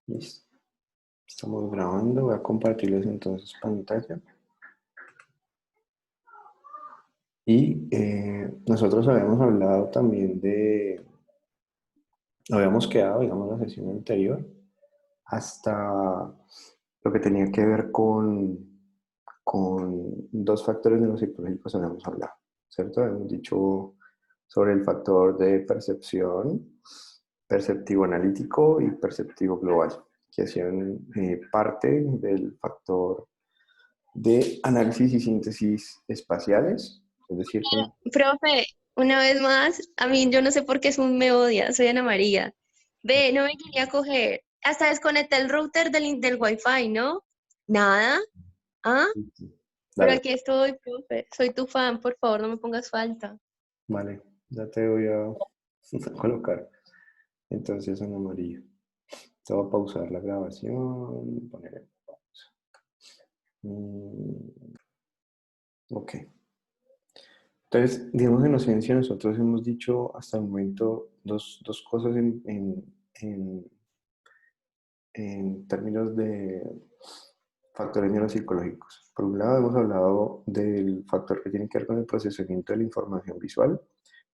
Listo. Estamos grabando. Voy a compartirles entonces pantalla. Y nosotros habíamos hablado también habíamos quedado, digamos, la sesión anterior, hasta lo que tenía que ver con dos factores neuropsicológicos habíamos hablado, ¿cierto? Hemos dicho sobre el factor de percepción, perceptivo analítico y perceptivo global, que hacían parte del factor de análisis y síntesis espaciales, es decir, que Profe, una vez más, a mí yo no sé por qué me odia, soy Ana María. Ve, no me quería coger. Hasta desconecté el router del Wi-Fi, ¿no? Nada. ¿Ah? Pero dale, aquí estoy, profe. Soy tu fan, por favor, no me pongas falta. vale, ya te voy a colocar entonces en amarillo. Te voy a pausar la grabación, poner en pausa. Ok. Entonces, digamos, en Ocencia nosotros hemos dicho hasta el momento dos cosas en, en términos de factores neuropsicológicos. Por un lado, hemos hablado del factor que tiene que ver con el procesamiento de la información visual,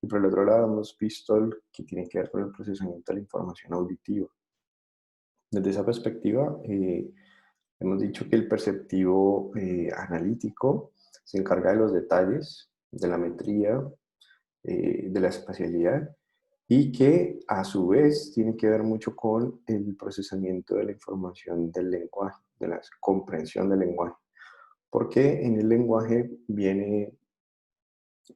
y por el otro lado, hemos visto el que tiene que ver con el procesamiento de la información auditiva. Desde esa perspectiva, hemos dicho que el perceptivo analítico se encarga de los detalles, de la metría, de la espacialidad, y que a su vez tiene que ver mucho con el procesamiento de la información del lenguaje, de la comprensión del lenguaje. Porque en el lenguaje viene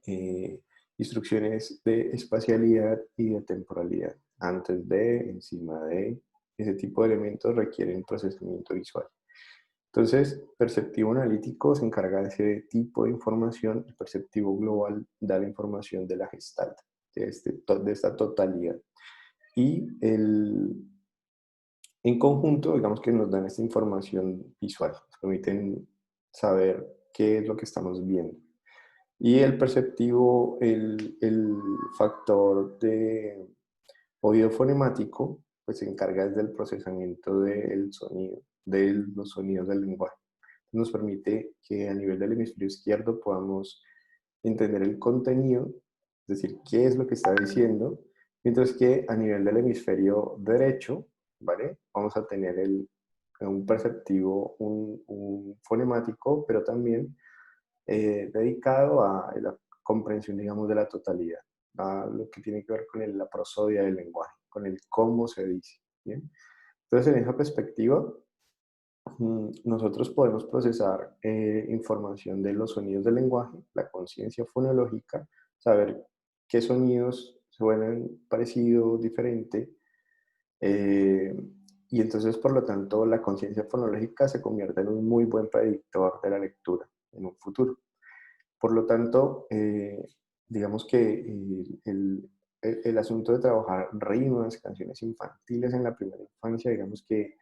eh, instrucciones de espacialidad y de temporalidad. Antes de, encima de, ese tipo de elementos requieren procesamiento visual. Entonces, perceptivo analítico se encarga de ese tipo de información, el perceptivo global da la información de la gestalt, de esta totalidad. Y en conjunto, digamos que nos dan esta información visual, nos permiten saber qué es lo que estamos viendo. Y el perceptivo, el factor de oído fonemático, pues se encarga del procesamiento del sonido, de los sonidos del lenguaje. Nos permite que a nivel del hemisferio izquierdo podamos entender el contenido, es decir, qué es lo que está diciendo, mientras que a nivel del hemisferio derecho, ¿vale? Vamos a tener un perceptivo, un fonemático, pero también dedicado a la comprensión, digamos, de la totalidad, a lo que tiene que ver con la prosodia del lenguaje, con el cómo se dice, ¿bien? Entonces, en esa perspectiva, nosotros podemos procesar información de los sonidos del lenguaje, la conciencia fonológica, saber qué sonidos suenan parecido, diferente, eh, y entonces, por lo tanto, la conciencia fonológica se convierte en un muy buen predictor de la lectura en un futuro. Por lo tanto, digamos que el asunto de trabajar rimas, canciones infantiles en la primera infancia, digamos que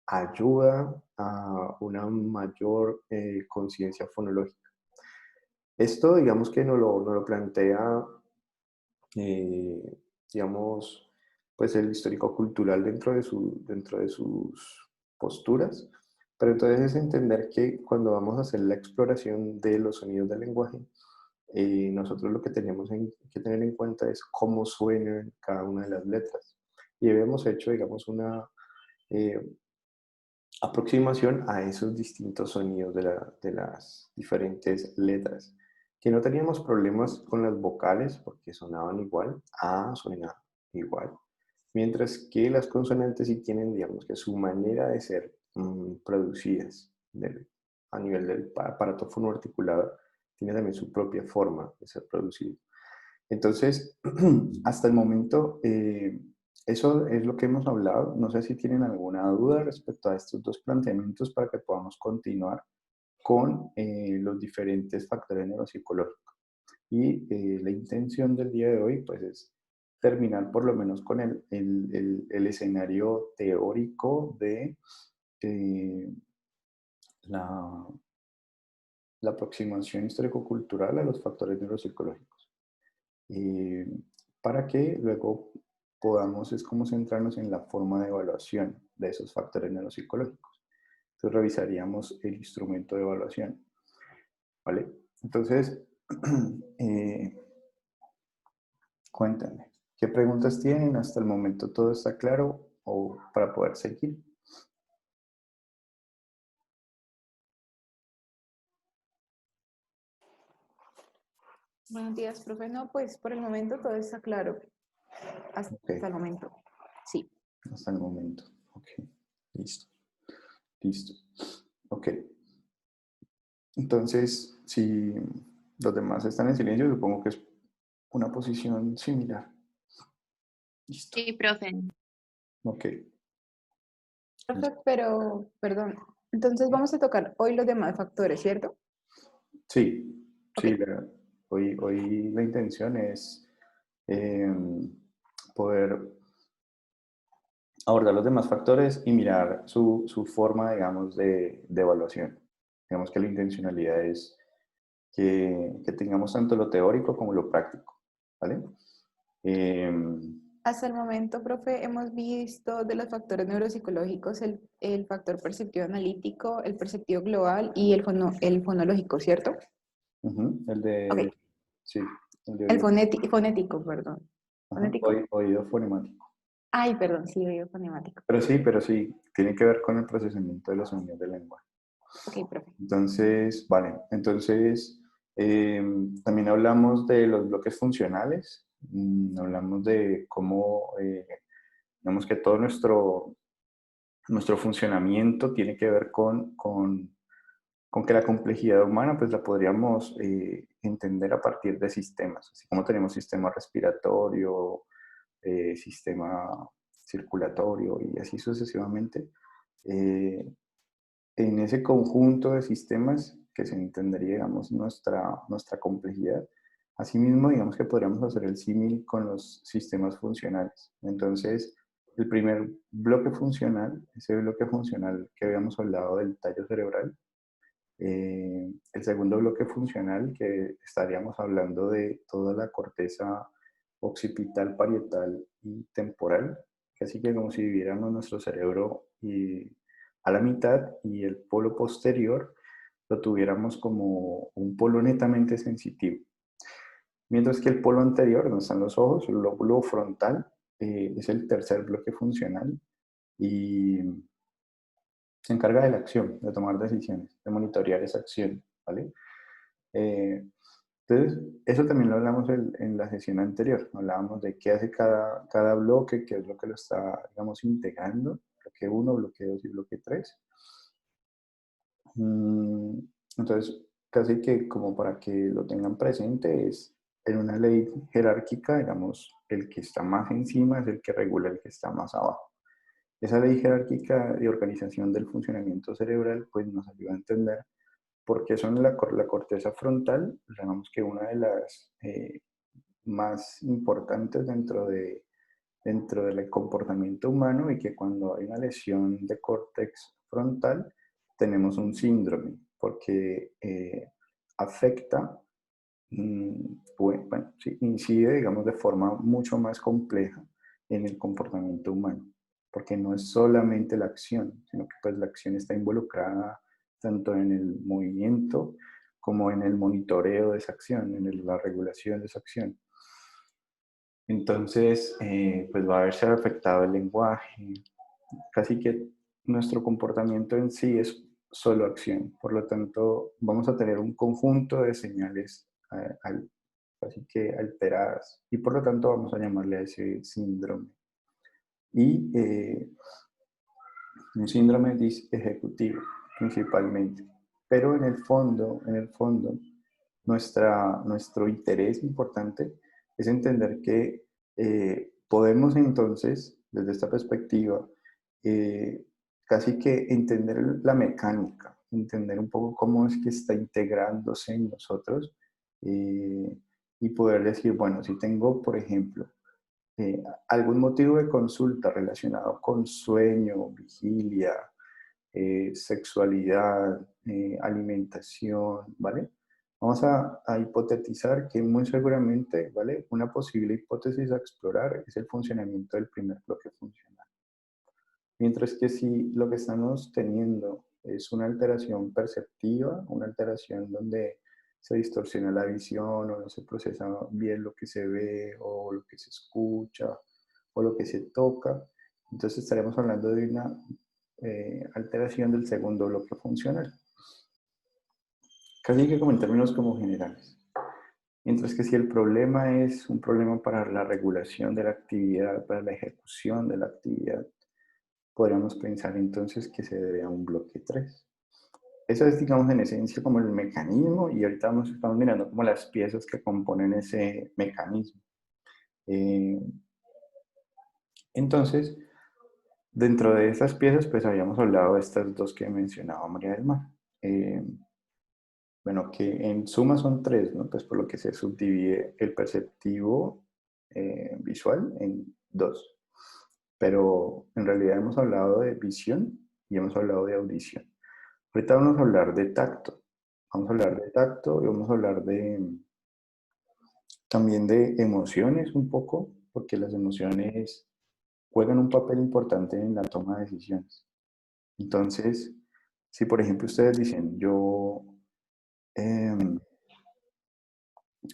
ayuda a una mayor conciencia fonológica. Esto, digamos que nos lo plantea, eh, digamos, pues el histórico-cultural dentro de sus posturas, pero entonces es entender que cuando vamos a hacer la exploración de los sonidos del lenguaje, nosotros lo que tenemos que tener en cuenta es cómo suenan cada una de las letras. Y habíamos hecho, digamos, una eh, aproximación a esos distintos sonidos de las diferentes letras. Que no teníamos problemas con las vocales porque sonaban igual, A suena igual, mientras que las consonantes sí tienen, digamos, que su manera de ser producidas a nivel del aparato fonoarticulado tiene también su propia forma de ser producido. Entonces, hasta el momento, eso es lo que hemos hablado. No sé si tienen alguna duda respecto a estos dos planteamientos para que podamos continuar con los diferentes factores neuropsicológicos. Y la intención del día de hoy, pues, es terminar por lo menos con el escenario teórico de eh, la, la aproximación histórico-cultural a los factores neuropsicológicos. Eh, para que luego podamos es como centrarnos en la forma de evaluación de esos factores neuropsicológicos. Entonces revisaríamos el instrumento de evaluación, ¿vale? Entonces, eh, cuéntame, ¿qué preguntas tienen? ¿Hasta el momento todo está claro o para poder seguir? Buenos días, profe. No, pues por el momento todo está claro. Hasta Ok, el momento. Sí. hasta el momento. Ok, listo, listo. Ok, entonces, si los demás están en silencio, supongo que es una posición similar. Listo. Sí, profe. Ok, Profe, pero, perdón. Entonces vamos a tocar hoy los demás factores, ¿cierto? sí, Ok. sí, hoy la intención es poder abordar los demás factores y mirar su forma, digamos, de evaluación. Digamos que la intencionalidad es que tengamos tanto lo teórico como lo práctico, ¿vale? Hasta el momento, profe, hemos visto de los factores neuropsicológicos el factor perceptivo analítico, el perceptivo global y el fonológico, ¿cierto? El de, Ok. sí, el de El oído, fonético, perdón. ajá, ¿Fonético? oído fonemático. Ay, perdón, sí, oído fonemático. Pero sí, tiene que ver con el procesamiento de los sonidos del lenguaje. Ok, profe. Entonces, vale, entonces también hablamos de los bloques funcionales, hablamos de cómo, digamos que todo nuestro funcionamiento tiene que ver con que la complejidad humana pues la podríamos entender a partir de sistemas, así como tenemos sistema respiratorio, sistema circulatorio y así sucesivamente. Eh, en ese conjunto de sistemas que se entendería, digamos, nuestra complejidad. Asimismo, digamos que podríamos hacer el símil con los sistemas funcionales. Entonces, el primer bloque funcional, ese bloque funcional que habíamos hablado del tallo cerebral, el segundo bloque funcional, que estaríamos hablando de toda la corteza occipital, parietal y temporal, casi que como si dividiéramos nuestro cerebro a la mitad y el polo posterior lo tuviéramos como un polo netamente sensitivo. Mientras que el polo anterior, donde están los ojos, el lóbulo frontal, es el tercer bloque funcional y se encarga de la acción, de tomar decisiones, de monitorear esa acción, ¿vale? Eh, entonces, eso también lo hablamos en la sesión anterior. Hablábamos de qué hace cada bloque, qué es lo que lo está, digamos, integrando. Bloque uno, bloque 2 y bloque 3. Entonces, casi que como para que lo tengan presente, es en una ley jerárquica, digamos, el que está más encima es el que regula el que está más abajo. Esa ley jerárquica de organización del funcionamiento cerebral, pues nos ayuda a entender por qué son la corteza frontal, digamos que una de las más importantes dentro del comportamiento humano y que cuando hay una lesión de córtex frontal tenemos un síndrome porque afecta, bueno, sí, incide, digamos, de forma mucho más compleja en el comportamiento humano, porque no es solamente la acción, sino que pues la acción está involucrada tanto en el movimiento como en el monitoreo de esa acción, la regulación de esa acción. Entonces, pues va a verse afectado el lenguaje. Casi que nuestro comportamiento en sí es solo acción. Por lo tanto, vamos a tener un conjunto de señales así que alteradas. Y por lo tanto, vamos a llamarle a ese síndrome. Y un síndrome disejecutivo, principalmente. Pero en el fondo, nuestro interés importante es entender que podemos entonces, desde esta perspectiva, casi que entender la mecánica, entender un poco cómo es que está integrándose en nosotros y poder decir, bueno, si tengo, por ejemplo, algún motivo de consulta relacionado con sueño, vigilia, sexualidad, alimentación, ¿vale? Vamos a hipotetizar que muy seguramente, ¿vale? Una posible hipótesis a explorar es el funcionamiento del primer bloque funcional. Mientras que si lo que estamos teniendo es una alteración perceptiva, una alteración donde se distorsiona la visión o no se procesa bien lo que se ve o lo que se escucha o lo que se toca, entonces estaremos hablando de una alteración del segundo bloque funcional. Casi que como en términos como generales. Mientras que si el problema es un problema para la regulación de la actividad, para la ejecución de la actividad, podríamos pensar entonces que se debe a un bloque 3. Eso es, digamos, en esencia como el mecanismo y ahorita estamos mirando como las piezas que componen ese mecanismo. Entonces, dentro de esas piezas, pues habíamos hablado de estas dos que mencionaba María del Mar. Bueno, que en suma son tres, ¿no? Pues por lo que se subdivide el perceptivo visual en dos. Pero en realidad hemos hablado de visión y hemos hablado de audición. Ahorita vamos a hablar de tacto. Vamos a hablar de tacto y vamos a hablar también de emociones un poco, porque las emociones juegan un papel importante en la toma de decisiones. Entonces, si por ejemplo ustedes dicen, yo,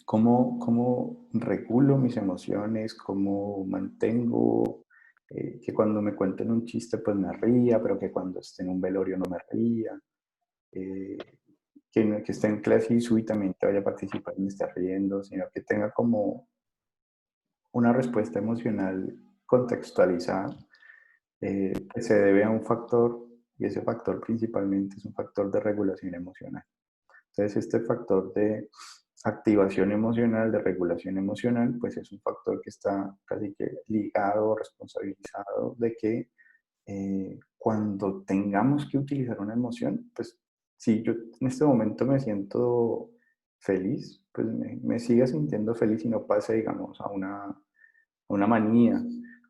¿cómo regulo mis emociones? ¿Cómo mantengo que cuando me cuenten un chiste pues me ría, pero que cuando esté en un velorio no me ría? Eh, que esté en clase y súbitamente vaya a participar y me esté riendo, sino que tenga como una respuesta emocional contextualizada, que se debe a un factor, y ese factor principalmente es un factor de regulación emocional. Entonces, este factor de activación emocional, de regulación emocional, pues es un factor que está casi que ligado, responsabilizado de que cuando tengamos que utilizar una emoción, pues si yo en este momento me siento feliz, pues me siga sintiendo feliz y no pase, digamos, a una manía.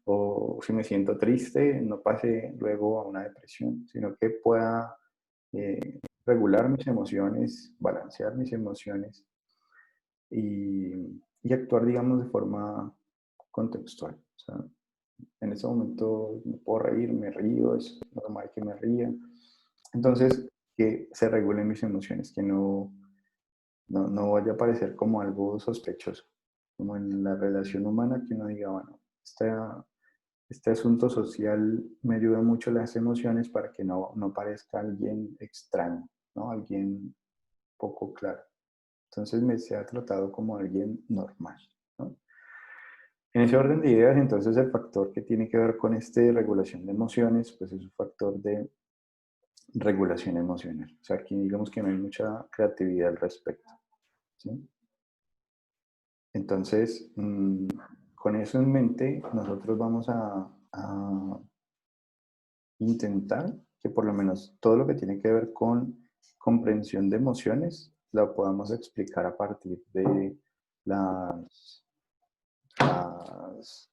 O si me siento triste, no pase luego a una depresión, sino que pueda regular mis emociones, balancear mis emociones y actuar, digamos, de forma contextual. O sea, en ese momento me puedo reír, me río, es normal que me ría. Entonces, que se regulen mis emociones, que no vaya a parecer como algo sospechoso, como en la relación humana, que uno diga, bueno, este asunto social me ayuda mucho las emociones para que no parezca alguien extraño, ¿no? Alguien poco claro. Entonces me sea tratado como alguien normal, ¿no? En ese orden de ideas, entonces el factor que tiene que ver con regulación de emociones, pues es un factor de regulación emocional. O sea, aquí digamos que no hay mucha creatividad al respecto, ¿sí? Entonces, con eso en mente, nosotros vamos a intentar que por lo menos todo lo que tiene que ver con comprensión de emociones lo podamos explicar a partir de las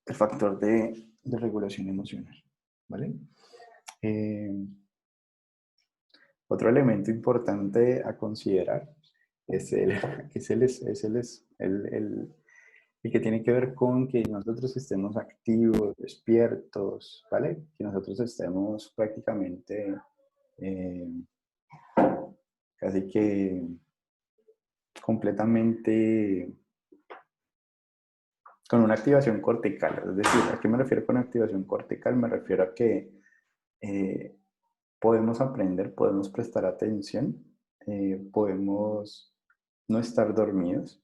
el factor de regulación emocional, ¿vale? Otro elemento importante a considerar es el que tiene que ver con que nosotros estemos activos, despiertos, ¿vale? Que nosotros estemos prácticamente eh, casi que completamente con una activación cortical. Es decir, ¿a qué me refiero con activación cortical? Me refiero a que podemos aprender, podemos prestar atención, podemos no estar dormidos.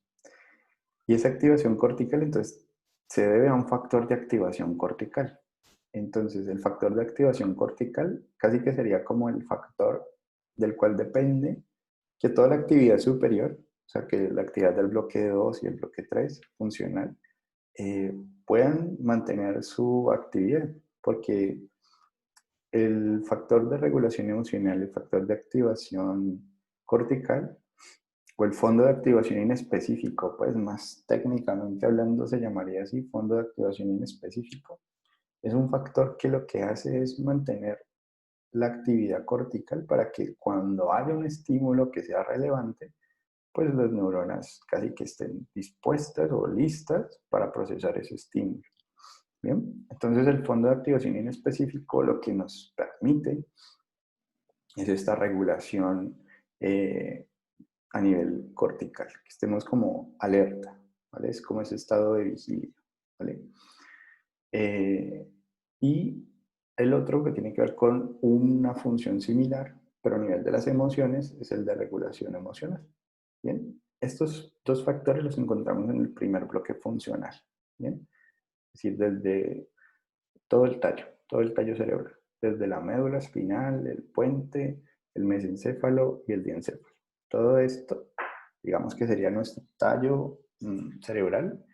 Y esa activación cortical, entonces, se debe a un factor de activación cortical. Entonces, el factor de activación cortical casi que sería como el factor del cual depende que toda la actividad superior, o sea, que la actividad del bloque 2 y el bloque 3 funcional, puedan mantener su actividad, porque el factor de regulación emocional, el factor de activación cortical, o el fondo de activación inespecífico, pues más técnicamente hablando se llamaría así, fondo de activación inespecífico, es un factor que lo que hace es mantener la actividad cortical para que cuando haya un estímulo que sea relevante, pues las neuronas casi que estén dispuestas o listas para procesar ese estímulo. Bien, entonces el fondo de activación en específico lo que nos permite es esta regulación a nivel cortical, que estemos como alerta, ¿vale? Es como ese estado de vigilia, ¿vale? Y el otro que tiene que ver con una función similar, pero a nivel de las emociones, es el de regulación emocional. Bien, estos dos factores los encontramos en el primer bloque funcional. Bien, es decir, desde todo el tallo cerebral, desde la médula espinal, el puente, el mesencéfalo y el diencéfalo. Todo esto, digamos que sería nuestro tallo cerebral,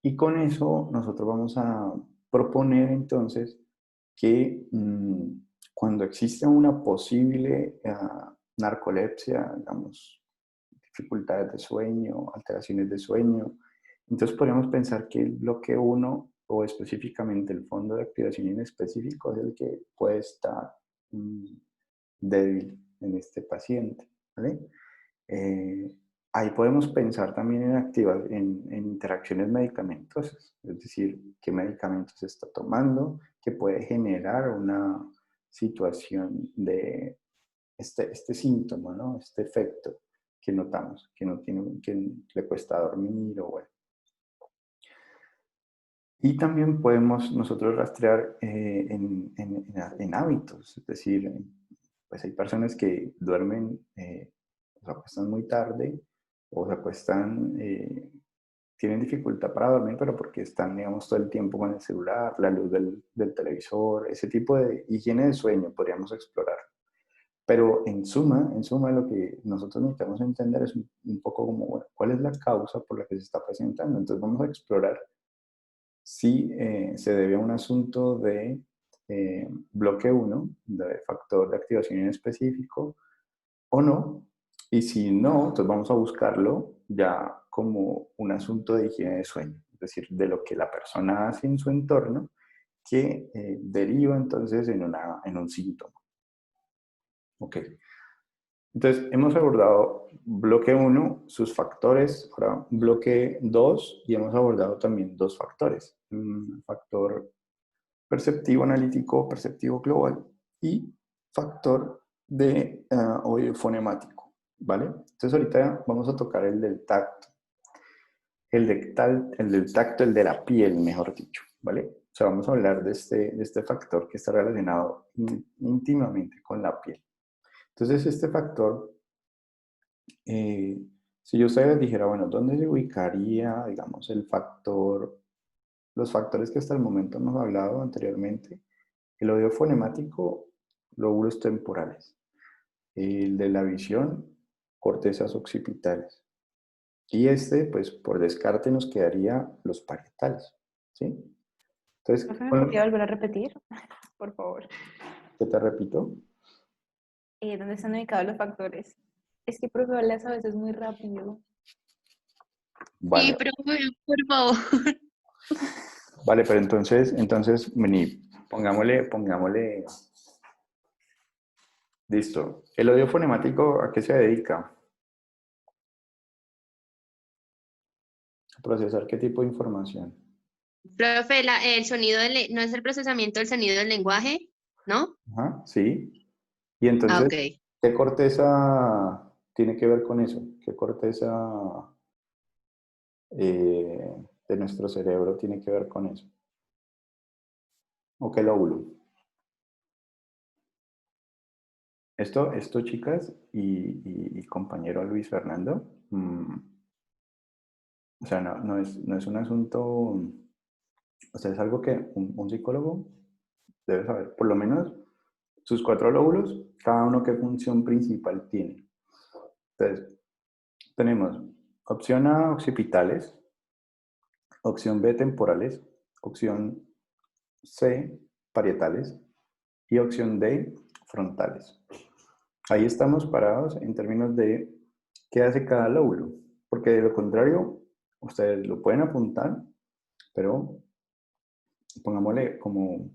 y con eso nosotros vamos a proponer entonces que cuando existe una posible narcolepsia, digamos, dificultades de sueño, alteraciones de sueño, entonces podríamos pensar que el bloque uno o específicamente el fondo de activación en específico es el que puede estar débil en este paciente, ¿vale? Eh, Ahí podemos pensar también en interacciones medicamentosas, es decir, qué medicamentos se está tomando, que puede generar una situación de este síntoma, ¿no? Este efecto que notamos, que no tiene, que le cuesta dormir o bueno. Y también podemos nosotros rastrear en hábitos, es decir, pues hay personas que duermen, se acuestan muy tarde o se acuestan, tienen dificultad para dormir, pero porque están, digamos, todo el tiempo con el celular, la luz del televisor, ese tipo de higiene de sueño podríamos explorar. Pero en suma, lo que nosotros necesitamos entender es un poco como, bueno, ¿cuál es la causa por la que se está presentando? Entonces vamos a explorar si se debe a un asunto de bloque 1, de factor de activación en específico, o no. Y si no, entonces vamos a buscarlo ya como un asunto de higiene de sueño, es decir, de lo que la persona hace en su entorno que deriva entonces en un síntoma. Ok. Entonces, hemos abordado bloque 1, sus factores, ahora bloque 2, y hemos abordado también dos factores. Un factor perceptivo analítico, perceptivo global, y factor de oído fonemático, ¿vale? Entonces, ahorita vamos a tocar el del tacto. El del tacto, el de la piel, mejor dicho, ¿vale? O sea, vamos a hablar de este factor que está relacionado íntimamente con la piel. Entonces, este factor, si yo ustedes dijera, bueno, ¿dónde se ubicaría, digamos, los factores que hasta el momento hemos hablado anteriormente? El oído fonemático, lóbulos temporales. El de la visión, cortezas occipitales. Y pues por descarte nos quedaría los parietales, ¿sí? Entonces, ¿No se me podría volver a repetir? Por favor. ¿qué te repito? ¿Dónde están ubicados los factores? Es que, profe, hablas a veces muy rápido. Sí, Vale, pero por favor. vale, pero entonces, vení, pongámosle, listo. ¿El oído fonemático a qué se dedica? A procesar qué tipo de información. Profe, el sonido no es el procesamiento del sonido del lenguaje, ¿no? Ajá, sí. Y Ah, entonces, ok. ¿qué corteza tiene que ver con eso? ¿Qué corteza de nuestro cerebro tiene que ver con eso? ¿O qué lóbulo? Esto, chicas y compañero Luis Fernando, o sea, no es un asunto, o sea, es algo que un psicólogo debe saber, por lo menos sus cuatro lóbulos, cada uno qué función principal tiene. Entonces, tenemos opción A, occipitales, opción B, temporales, opción C, parietales y opción D, frontales. Ahí estamos parados en términos de qué hace cada lóbulo, porque de lo contrario, ustedes lo pueden apuntar, pero pongámosle como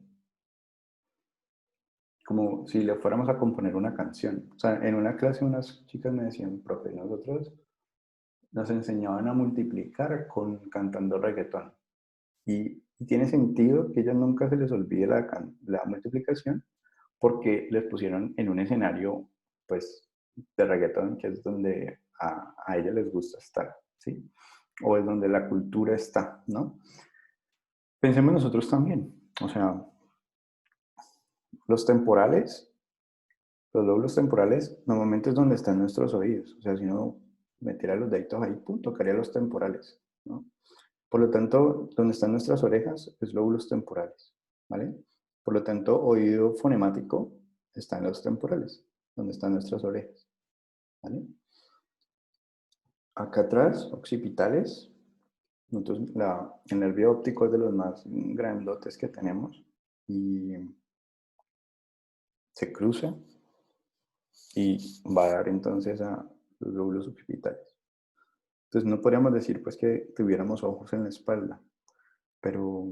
si le fuéramos a componer una canción. O sea, en una clase unas chicas me decían, profe, nosotros nos enseñaban a multiplicar cantando reggaetón. Y tiene sentido que a ellos nunca se les olvide la multiplicación, porque les pusieron en un escenario, pues, de reggaetón, que es donde a ellos les gusta estar, ¿sí? O es donde la cultura está, ¿no? Pensemos nosotros también, o sea, los temporales, los lóbulos temporales, normalmente es donde están nuestros oídos, o sea, si uno metiera los deditos ahí, pum, tocaría los temporales, ¿no? Por lo tanto, donde están nuestras orejas es lóbulos temporales, ¿vale? Por lo tanto, oído fonemático está en los temporales, donde están nuestras orejas, ¿vale? Acá atrás, occipitales, nosotros, el nervio óptico es de los más grandotes que tenemos y se cruza y va a dar entonces a los lóbulos occipitales. Entonces no podríamos decir pues que tuviéramos ojos en la espalda, pero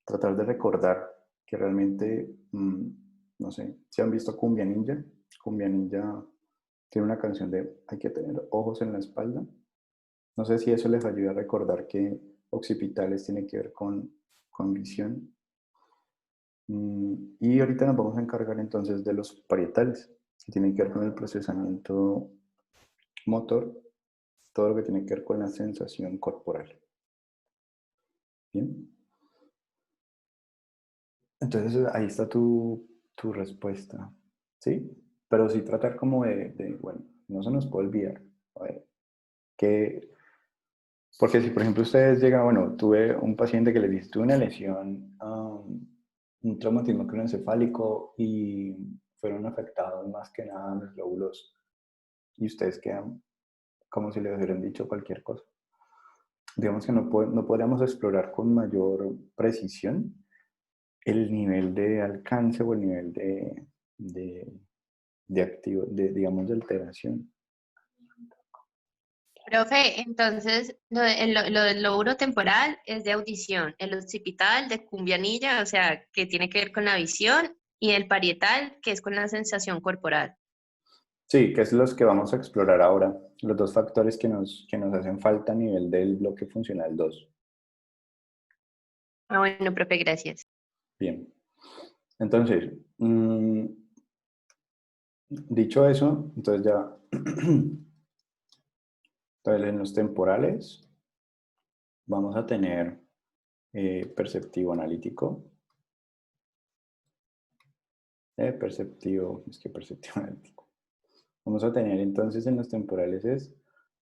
tratar de recordar que realmente, no sé, si han visto Cumbia Ninja tiene una canción de hay que tener ojos en la espalda. No sé si eso les ayuda a recordar que occipitales tiene que ver con visión. Y ahorita nos vamos a encargar entonces de los parietales, que tienen que ver con el procesamiento motor, todo lo que tiene que ver con la sensación corporal. Bien. Entonces ahí está tu respuesta, ¿sí? Pero sí tratar como bueno, no se nos puede olvidar. A ver, porque si por ejemplo ustedes llegan, bueno, tuve un paciente que le dice, tuve una lesión, un traumatismo craneoencefálico y fueron afectados más que nada los lóbulos y ustedes quedan como si les hubieran dicho cualquier cosa. Digamos que no podríamos explorar con mayor precisión el nivel de alcance o el nivel digamos, de alteración. Profe, entonces lo del lóbulo temporal es de audición, el occipital de cumbianilla, o sea, que tiene que ver con la visión, y el parietal, que es con la sensación corporal. Sí, que es los que vamos a explorar ahora, los dos factores que nos hacen falta a nivel del bloque funcional 2. Ah, bueno, profe, gracias. Bien. Entonces, dicho eso, entonces ya, entonces en los temporales vamos a tener perceptivo analítico, perceptivo analítico. Vamos a tener entonces en los temporales es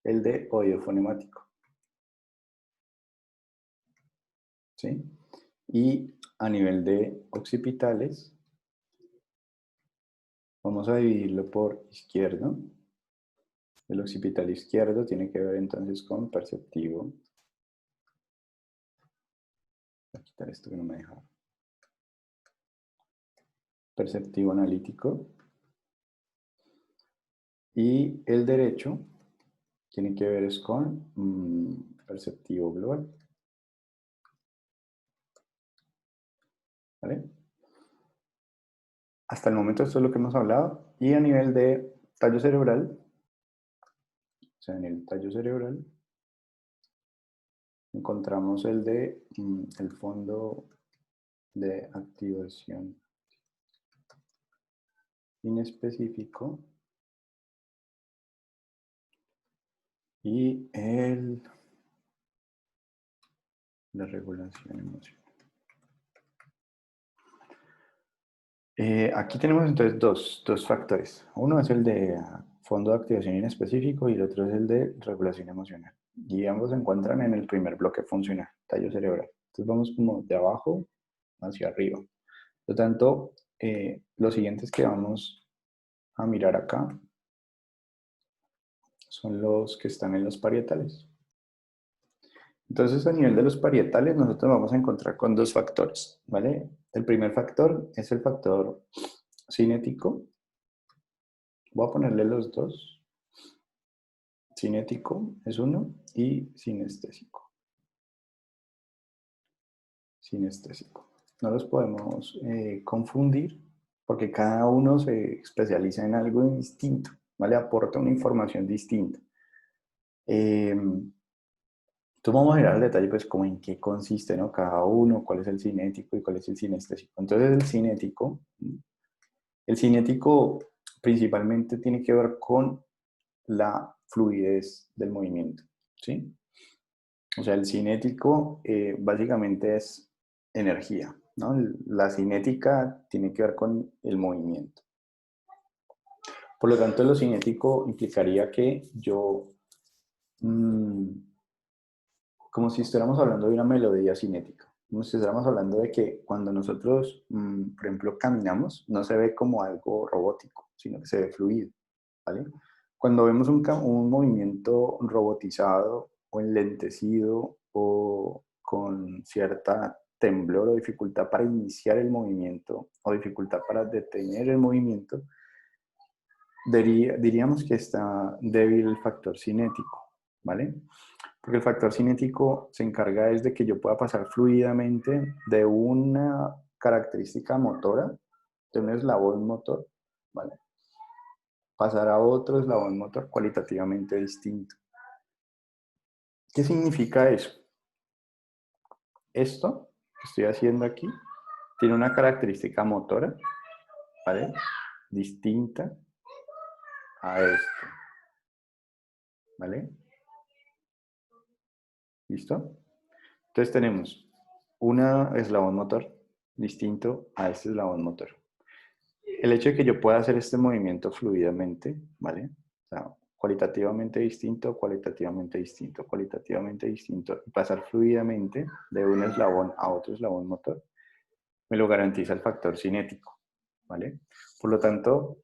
el de oído fonemático. ¿Sí? Y a nivel de occipitales, vamos a dividirlo por izquierdo. El occipital izquierdo tiene que ver entonces con perceptivo. Voy a quitar esto que no me deja. Perceptivo analítico. Y el derecho tiene que ver es con perceptivo global. ¿Vale? Hasta el momento esto es lo que hemos hablado. Y a nivel de tallo cerebral, o sea, en el tallo cerebral, encontramos el de el fondo de activación inespecífico y la regulación emocional. Aquí tenemos entonces dos factores. Uno es el de fondo de activación inespecífico y el otro es el de regulación emocional. Y ambos se encuentran en el primer bloque funcional, tallo cerebral. Entonces vamos como de abajo hacia arriba. Por lo tanto, los siguientes que vamos a mirar acá son los que están en los parietales. Entonces, a nivel de los parietales, nosotros vamos a encontrar con dos factores, ¿vale? El primer factor es el factor cinético. Voy a ponerle los dos. Cinético es uno y sinestésico. Sinestésico. No los podemos confundir porque cada uno se especializa en algo distinto, ¿vale? Aporta una información distinta. Entonces vamos a mirar al detalle, pues, como en qué consiste, ¿no? Cada uno, cuál es el cinético y cuál es el sinestésico. Entonces, el cinético principalmente tiene que ver con la fluidez del movimiento, ¿sí? O sea, el cinético básicamente es energía, ¿no? La cinética tiene que ver con el movimiento. Por lo tanto, lo cinético implicaría que yo, como si estuviéramos hablando de una melodía cinética, como si estuviéramos hablando de que cuando nosotros, por ejemplo, caminamos, no se ve como algo robótico, sino que se ve fluido, ¿vale? Cuando vemos un movimiento robotizado o enlentecido o con cierta temblor o dificultad para iniciar el movimiento o dificultad para detener el movimiento, diríamos que está débil el factor cinético, ¿vale? Porque el factor cinético se encarga es de que yo pueda pasar fluidamente de una característica motora, de un eslabón motor, ¿vale? Pasar a otro eslabón motor cualitativamente distinto. ¿Qué significa eso? Esto que estoy haciendo aquí tiene una característica motora, ¿vale? Distinta a esto, ¿vale? ¿Listo? Entonces tenemos un eslabón motor distinto a este eslabón motor. El hecho de que yo pueda hacer este movimiento fluidamente, ¿vale? O sea, cualitativamente distinto, cualitativamente distinto, cualitativamente distinto, y pasar fluidamente de un eslabón a otro eslabón motor, me lo garantiza el factor cinético, ¿vale? Por lo tanto,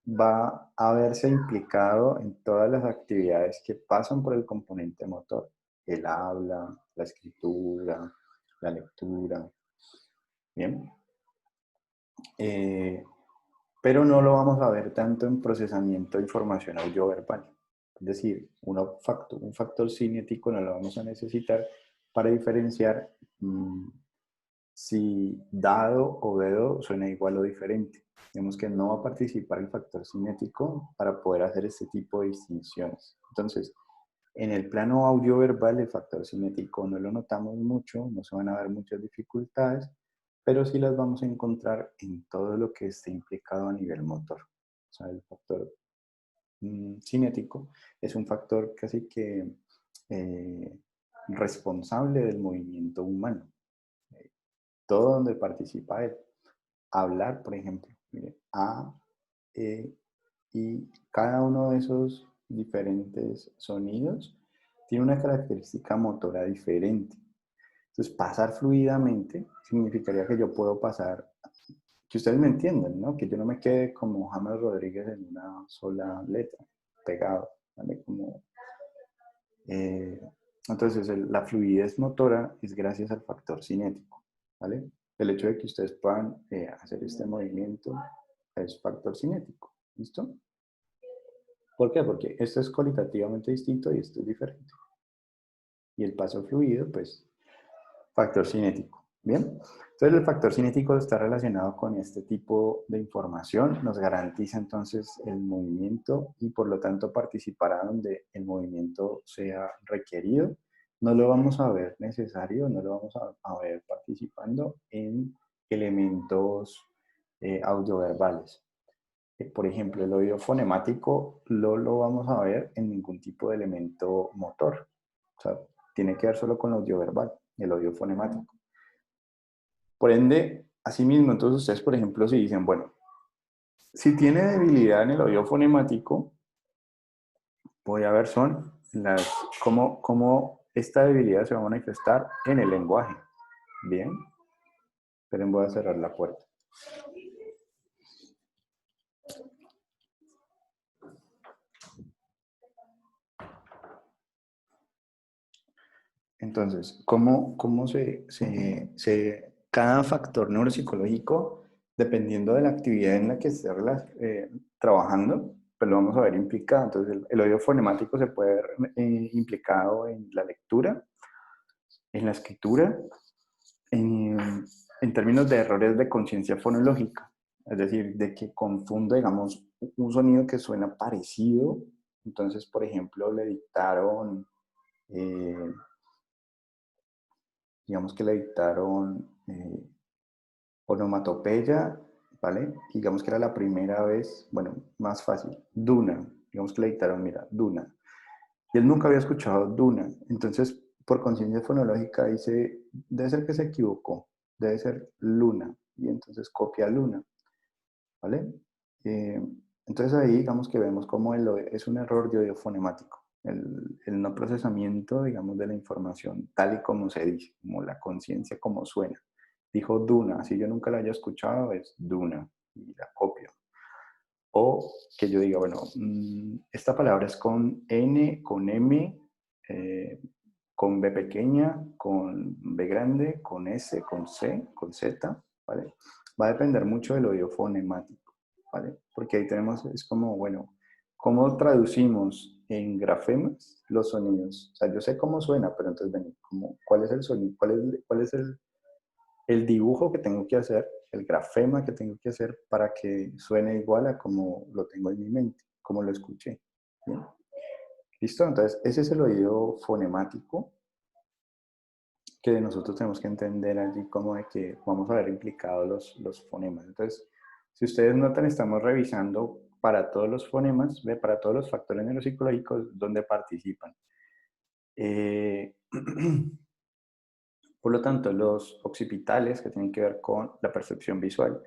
va a verse implicado en todas las actividades que pasan por el componente motor, el habla, la escritura, la lectura, ¿bien? Pero no lo vamos a ver tanto en procesamiento de información audioverbal. Es decir, un factor cinético no lo vamos a necesitar para diferenciar si dado o dedo suena igual o diferente. Vemos que no va a participar el factor cinético para poder hacer este tipo de distinciones. Entonces, en el plano audioverbal, el factor cinético no lo notamos mucho, no se van a ver muchas dificultades, pero sí las vamos a encontrar en todo lo que esté implicado a nivel motor. O sea, el factor cinético es un factor casi que responsable del movimiento humano. Todo donde participa él. Hablar, por ejemplo. Mire, A, E, I, cada uno de esos diferentes sonidos tiene una característica motora diferente. Entonces, pasar fluidamente significaría que yo puedo pasar, que ustedes me entiendan, ¿no? Que yo no me quede como James Rodríguez en una sola letra, pegado, ¿vale? Entonces, la fluidez motora es gracias al factor cinético, ¿vale? El hecho de que ustedes puedan hacer este movimiento es factor cinético, ¿listo? ¿Por qué? Porque esto es cualitativamente distinto y esto es diferente. Y el paso fluido, pues, factor cinético. ¿Bien? Entonces el factor cinético está relacionado con este tipo de información, nos garantiza entonces el movimiento y por lo tanto participará donde el movimiento sea requerido. No lo vamos a ver necesario, no lo vamos a ver participando en elementos audioverbales. Por ejemplo, el oído fonemático no lo vamos a ver en ningún tipo de elemento motor. O sea, tiene que ver solo con el audioverbal, el oído fonemático. Por ende, asimismo, entonces ustedes, por ejemplo, si dicen, bueno, si tiene debilidad en el oído fonemático, voy a ver cómo esta debilidad se va a manifestar en el lenguaje. Bien, pero voy a cerrar la puerta. Entonces, ¿cómo cada factor neuropsicológico, dependiendo de la actividad en la que esté trabajando, pues lo vamos a ver implicado? Entonces, el oído fonemático se puede ver implicado en la lectura, en la escritura, en términos de errores de conciencia fonológica. Es decir, de que confundo, digamos, un sonido que suena parecido Entonces, por ejemplo, le dictaron, digamos que le dictaron onomatopeya, ¿vale? Digamos que era la primera vez, bueno, más fácil, duna. Digamos que le dictaron, mira, duna. Y él nunca había escuchado duna. Entonces, por conciencia fonológica, dice, debe ser que se equivocó, debe ser luna. Y entonces copia luna, ¿vale? Entonces ahí digamos que vemos cómo es un error de oído fonemático. El no procesamiento, digamos, de la información tal y como se dice, como la conciencia como suena. Dijo duna, si yo nunca la haya escuchado, es duna, y la copio. O que yo diga, bueno, esta palabra es con N, con M, con B pequeña, con B grande, con S, con C, con Z, ¿vale? Va a depender mucho del oído fonemático, ¿vale? Porque ahí tenemos, es como, bueno, ¿cómo traducimos en grafemas los sonidos? O sea, yo sé cómo suena, pero entonces, ven, ¿cuál es el sonido? ¿Cuál es el dibujo que tengo que hacer, el grafema que tengo que hacer para que suene igual a como lo tengo en mi mente, como lo escuché? ¿Bien? ¿Listo? Entonces, ese es el oído fonemático que nosotros tenemos que entender allí, como de que vamos a ver implicados los fonemas. Entonces, si ustedes notan, estamos revisando para todos los fonemas, para todos los factores neuropsicológicos donde participan. Por lo tanto, los occipitales, que tienen que ver con la percepción visual,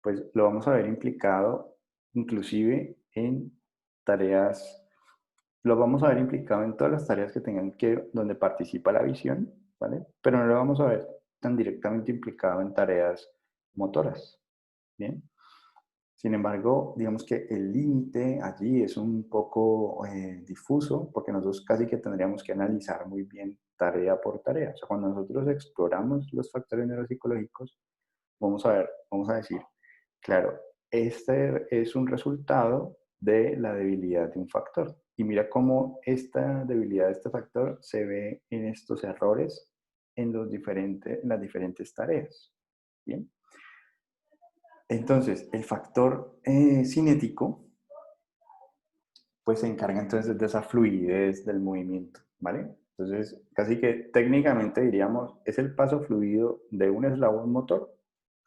pues lo vamos a ver implicado inclusive en tareas, lo vamos a ver implicado en todas las tareas que tengan que, donde participa la visión, ¿vale? Pero no lo vamos a ver tan directamente implicado en tareas motoras, ¿bien? Sin embargo, digamos que el límite allí es un poco difuso, porque nosotros casi que tendríamos que analizar muy bien tarea por tarea. O sea, cuando nosotros exploramos los factores neuropsicológicos, vamos a ver, vamos a decir, claro, este es un resultado de la debilidad de un factor. Y mira cómo esta debilidad de este factor se ve en estos errores en en las diferentes tareas. ¿Bien? Entonces, el factor cinético, pues se encarga entonces de esa fluidez del movimiento, ¿vale? Entonces, casi que técnicamente diríamos, es el paso fluido de un eslabón motor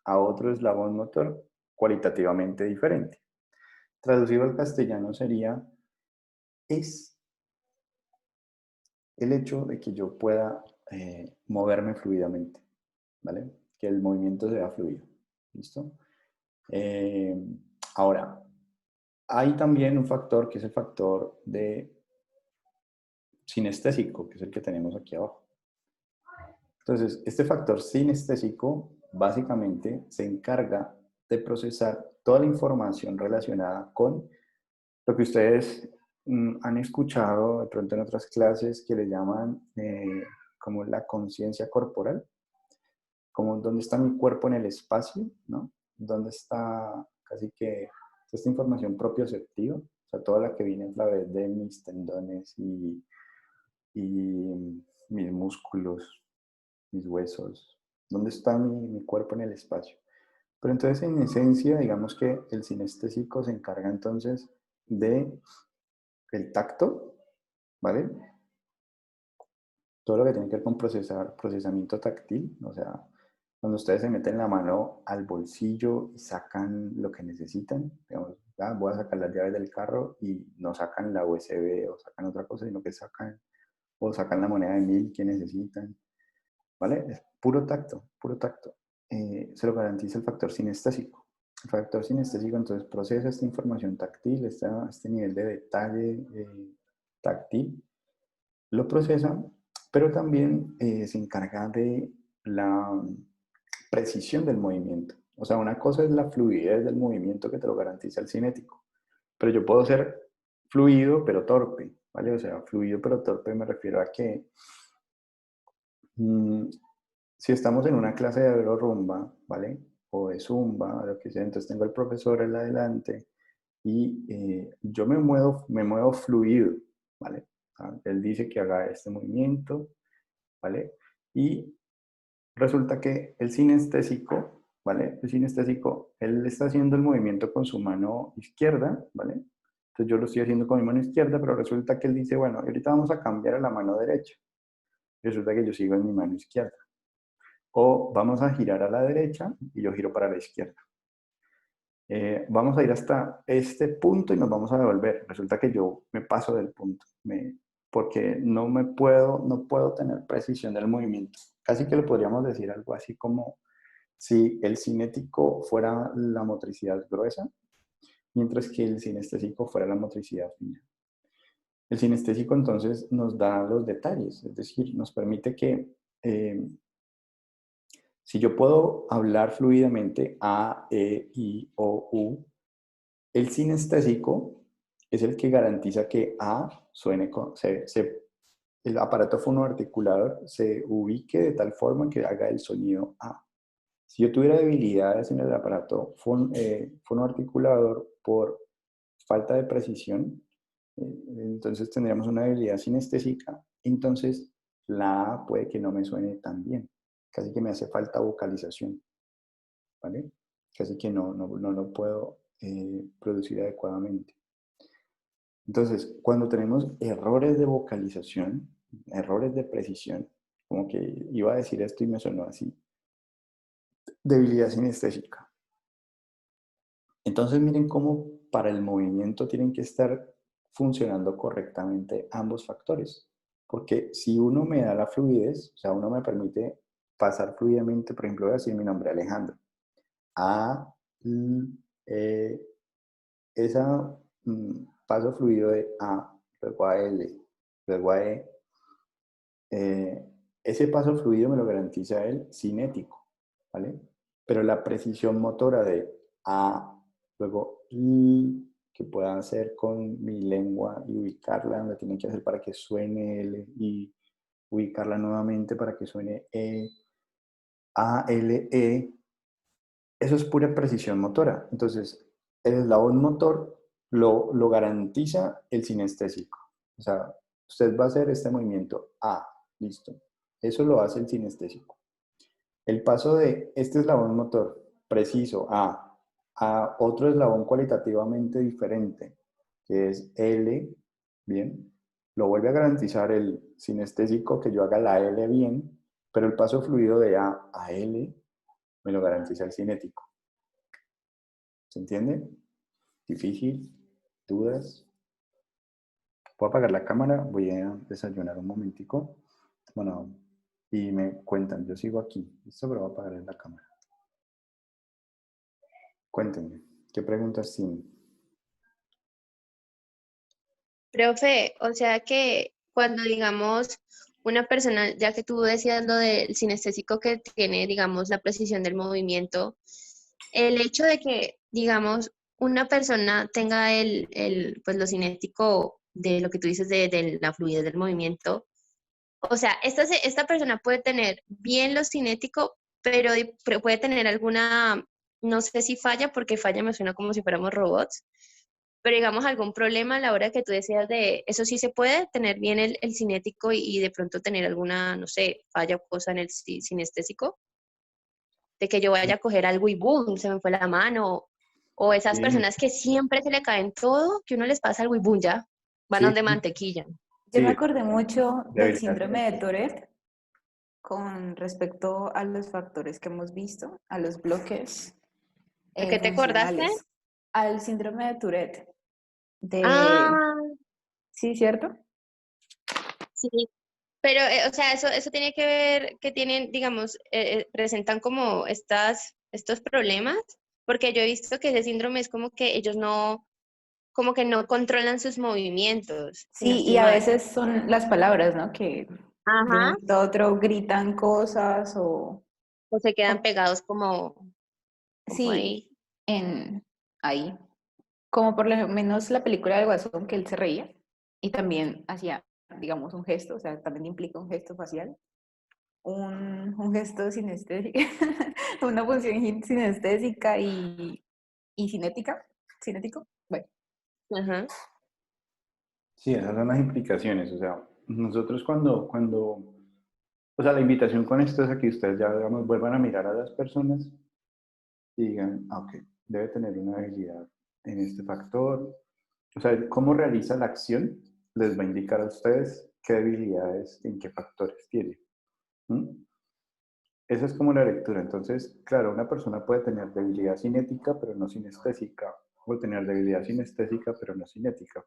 a otro eslabón motor cualitativamente diferente. Traducido al castellano sería, es el hecho de que yo pueda moverme fluidamente, ¿vale? Que el movimiento sea fluido, ¿listo? Ahora, hay también un factor que es el factor de sinestésico, que es el que tenemos aquí abajo. Entonces, este factor sinestésico básicamente se encarga de procesar toda la información relacionada con lo que ustedes han escuchado de pronto en otras clases que le llaman como la conciencia corporal, como dónde está mi cuerpo en el espacio, ¿no? Dónde está casi que esta información propioceptiva, o sea, toda la que viene a través de mis tendones y mis músculos, mis huesos, dónde está mi cuerpo en el espacio. Pero entonces, en esencia, digamos que el sinestésico se encarga entonces de el tacto, ¿vale? Todo lo que tiene que ver con procesamiento táctil, o sea, cuando ustedes se meten la mano al bolsillo y sacan lo que necesitan, digamos, voy a sacar las llaves del carro y no sacan la USB o sacan otra cosa, sino que sacan, o sacan la moneda de 1000 que necesitan, ¿vale? Es puro tacto, puro tacto. Se lo garantiza el factor sinestésico. El factor sinestésico entonces procesa esta información táctil, este nivel de detalle táctil, lo procesa, pero también se encarga de la precisión del movimiento. O sea, una cosa es la fluidez del movimiento que te lo garantiza el cinético, pero yo puedo ser fluido pero torpe, ¿vale? O sea, fluido pero torpe me refiero a que si estamos en una clase de aerorumba, ¿vale? O de zumba, lo que sea, entonces tengo el profesor en adelante y yo me muevo fluido, ¿vale? Él dice que haga este movimiento, ¿vale? Y resulta que el sinestésico, ¿vale? El sinestésico, él está haciendo el movimiento con su mano izquierda, ¿vale? Entonces yo lo estoy haciendo con mi mano izquierda, pero resulta que él dice, bueno, ahorita vamos a cambiar a la mano derecha. Resulta que yo sigo en mi mano izquierda. O vamos a girar a la derecha y yo giro para la izquierda. Vamos a ir hasta este punto y nos vamos a devolver. Resulta que yo me paso del punto, porque no puedo tener precisión del movimiento. Casi que lo podríamos decir algo así como si el cinético fuera la motricidad gruesa, mientras que el sinestésico fuera la motricidad fina. El sinestésico entonces nos da los detalles, es decir, nos permite que si yo puedo hablar fluidamente A, E, I, O, U, el sinestésico es el que garantiza que A suene el aparato fonoarticulador se ubique de tal forma que haga el sonido A. Si yo tuviera debilidades en el aparato fonoarticulador por falta de precisión, entonces tendríamos una debilidad sinestésica, entonces la A puede que no me suene tan bien. Casi que me hace falta vocalización, ¿vale? Casi que no lo puedo producir adecuadamente. Entonces, cuando tenemos errores de vocalización, errores de precisión, como que iba a decir esto y me sonó así, debilidad sinestésica. Entonces, miren cómo para el movimiento tienen que estar funcionando correctamente ambos factores. Porque si uno me da la fluidez, o sea, uno me permite pasar fluidamente, por ejemplo, voy a decir mi nombre, Alejandro. A, L, E, paso fluido de A, luego a L, luego a E. Ese paso fluido me lo garantiza el cinético, ¿vale? Pero la precisión motora de A, luego L, que pueda hacer con mi lengua y ubicarla donde tiene que hacer para que suene L y ubicarla nuevamente para que suene E, A, L, E. Eso es pura precisión motora. Entonces, el eslabón motor lo garantiza el sinestésico. O sea, usted va a hacer este movimiento A, listo. Eso lo hace el sinestésico. El paso de este eslabón motor preciso a otro eslabón cualitativamente diferente, que es L, bien, lo vuelve a garantizar el sinestésico que yo haga la L bien, pero el paso fluido de A a L me lo garantiza el cinético. ¿Se entiende? ¿Difícil? ¿Dudas? Voy a apagar la cámara, voy a desayunar un momentico. Bueno, y me cuentan, yo sigo aquí. Listo, pero voy a apagar la cámara. Cuéntenme, ¿qué preguntas tienen? Profe, o sea que cuando digamos una persona, ya que tú decías lo del sinestésico que tiene, digamos, la precisión del movimiento, el hecho de que, digamos, una persona tenga pues lo cinético de lo que tú dices de la fluidez del movimiento, o sea, esta persona puede tener bien lo cinético, pero puede tener alguna, no sé si falla, porque falla me suena como si fuéramos robots, pero digamos algún problema a la hora que tú decías de eso sí se puede tener bien el cinético y de pronto tener alguna, no sé, falla o cosa en el sinestésico, de que yo vaya a coger algo y boom, se me fue la mano, o esas Sí, personas que siempre se le caen todo, que uno les pasa algo y boom, ya, van a sí, donde mantequilla. Yo me sí, acordé mucho del debilidad síndrome de sinestésica. Tourette con respecto a los factores que hemos visto, a los bloques ¿A qué te acordaste? funcionales, al síndrome de Tourette. Ah, Sí, ¿cierto? sí. Pero, o sea, eso tiene que ver que tienen, digamos, presentan como estos problemas, porque yo he visto que ese síndrome es como que ellos no, como que no controlan sus movimientos, si no Sí, estoy y a mal. veces son las palabras, ¿no? Que de un Ajá. momento a otro gritan cosas O se quedan o- pegados como sí, ahí. en ahí. Como por lo menos la película del Guasón, que él se reía y también hacía, digamos, un gesto, o sea, también implica un gesto facial, un gesto sinestésico, una función sinestésica y cinética, cinético. Bueno, Ajá. Sí, esas son las implicaciones. O sea, nosotros o sea, la invitación con esto es a que ustedes ya, digamos, vuelvan a mirar a las personas y digan, ok, debe tener una habilidad en este factor. O sea, cómo realiza la acción les va a indicar a ustedes qué debilidades, en qué factores tiene. ¿Mm? Esa es como la lectura. Entonces, claro, una persona puede tener debilidad cinética, pero no sinestésica, o tener debilidad sinestésica, pero no cinética.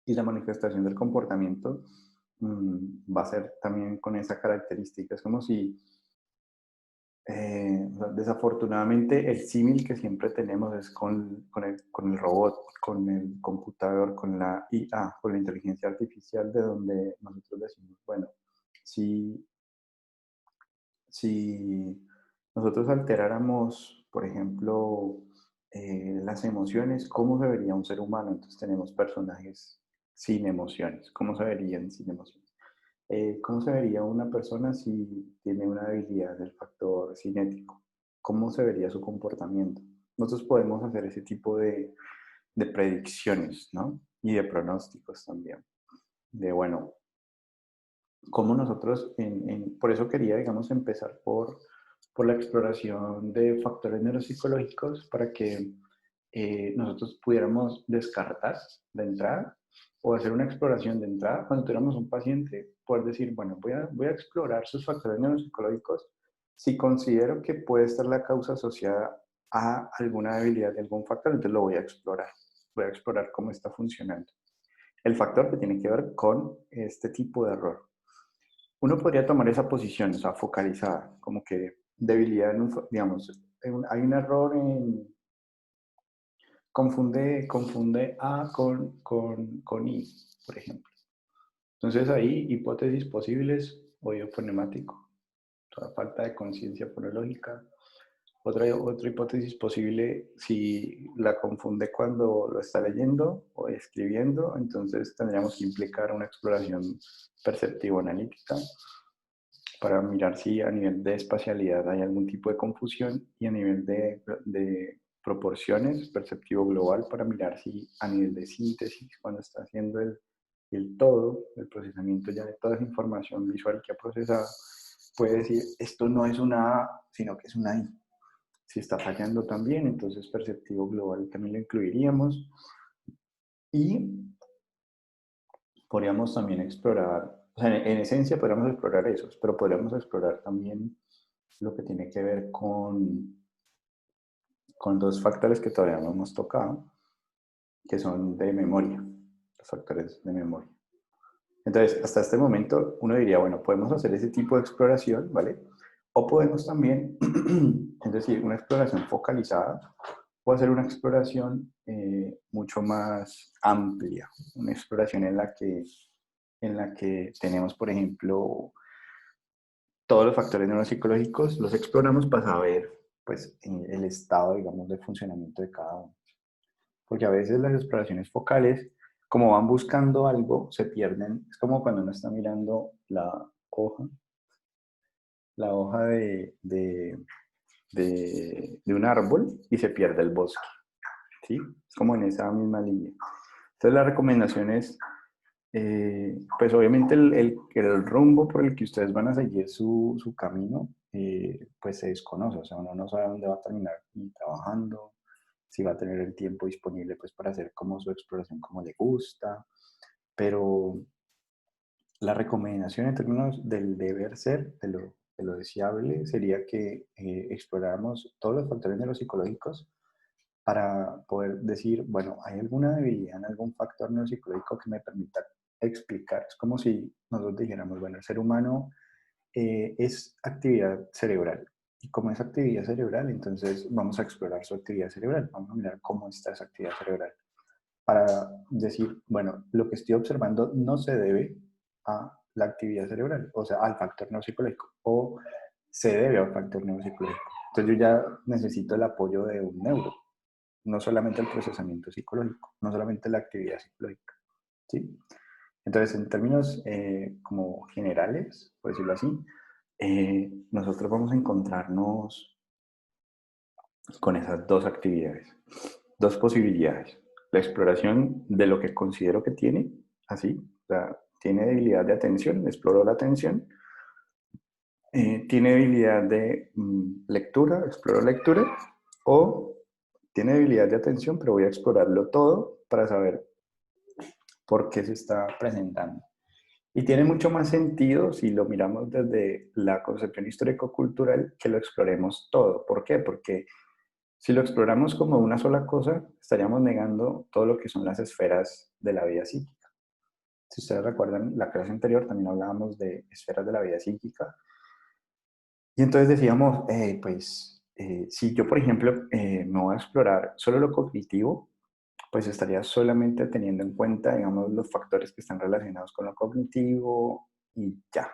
Y la manifestación del comportamiento va a ser también con esa característica. Es como si, desafortunadamente, el símil que siempre tenemos es con el robot, con el computador, con la IA, con la inteligencia artificial, de donde nosotros decimos, bueno, si si nosotros alteráramos, por ejemplo, las emociones, ¿cómo se vería un ser humano? Entonces tenemos personajes sin emociones. ¿Cómo se verían sin emociones? ¿Cómo se vería una persona si tiene una debilidad del factor cinético? ¿Cómo se vería su comportamiento? Nosotros podemos hacer ese tipo de predicciones, ¿no? Y de pronósticos también. De, bueno, cómo nosotros, por eso quería, digamos, empezar por la exploración de factores neuropsicológicos para que nosotros pudiéramos descartar de entrada o hacer una exploración de entrada cuando tuviéramos un paciente, poder decir, bueno, voy a explorar sus factores neuropsicológicos si considero que puede estar la causa asociada a alguna debilidad de algún factor, entonces lo voy a explorar. Voy a explorar cómo está funcionando. El factor que tiene que ver con este tipo de error. Uno podría tomar esa posición, o sea, focalizada, como que debilidad, digamos, hay un error en, confunde A con I, por ejemplo. Entonces ahí, hipótesis posibles, oído fonemático, toda falta de conciencia fonológica. Otra hipótesis posible, si la confunde cuando lo está leyendo o escribiendo, entonces tendríamos que implicar una exploración perceptivo-analítica para mirar si a nivel de espacialidad hay algún tipo de confusión y a nivel de proporciones, perceptivo global, para mirar si a nivel de síntesis, cuando está haciendo el todo, el procesamiento ya de toda esa información visual que ha procesado, puede decir, esto no es una A, sino que es una I. Si está fallando también, entonces perceptivo global también lo incluiríamos. Y podríamos también explorar, o sea, en esencia podríamos explorar esos, pero podríamos explorar también lo que tiene que ver con dos factores que todavía no hemos tocado, que son de memoria, los factores de memoria. Entonces, hasta este momento uno diría, bueno, podemos hacer ese tipo de exploración, ¿vale? O podemos también, es decir, una exploración focalizada, o hacer una exploración mucho más amplia, una exploración en la que tenemos, por ejemplo, todos los factores neuropsicológicos, los exploramos para saber, pues, el estado, digamos, de funcionamiento de cada uno. Porque a veces las exploraciones focales, como van buscando algo, se pierden. Es como cuando uno está mirando la hoja de un árbol y se pierde el bosque, ¿sí? Es como en esa misma línea. Entonces la recomendación es, pues obviamente el rumbo por el que ustedes van a seguir su camino, pues se desconoce, o sea, uno no sabe dónde va a terminar trabajando, si va a tener el tiempo disponible pues para hacer como su exploración como le gusta, pero la recomendación en términos del deber ser, de lo deseable, sería que exploráramos todos los factores neuropsicológicos para poder decir, bueno, ¿hay alguna debilidad en algún factor neuropsicológico que me permita explicar? Es como si nosotros dijéramos, bueno, el ser humano es actividad cerebral. Y como es actividad cerebral, entonces vamos a explorar su actividad cerebral, vamos a mirar cómo está esa actividad cerebral. Para decir, bueno, lo que estoy observando no se debe a la actividad cerebral, o sea, al factor neuropsicológico, o se debe al factor neuropsicológico. Entonces yo ya necesito el apoyo de un neuro, no solamente el procesamiento psicológico, no solamente la actividad psicológica, ¿sí? Entonces, en términos como generales, por decirlo así, nosotros vamos a encontrarnos con esas dos actividades, dos posibilidades. La exploración de lo que considero que tiene, así, o sea, tiene debilidad de atención, exploro la atención, tiene debilidad de lectura, exploro lectura, o tiene debilidad de atención, pero voy a explorarlo todo para saber por qué se está presentando. Y tiene mucho más sentido si lo miramos desde la concepción histórico-cultural que lo exploremos todo. ¿Por qué? Porque si lo exploramos como una sola cosa, estaríamos negando todo lo que son las esferas de la vida psíquica. Si ustedes recuerdan, la clase anterior también hablábamos de esferas de la vida psíquica. Y entonces decíamos, si yo, por ejemplo, me voy a explorar solo lo cognitivo, pues estaría solamente teniendo en cuenta, digamos, los factores que están relacionados con lo cognitivo y ya.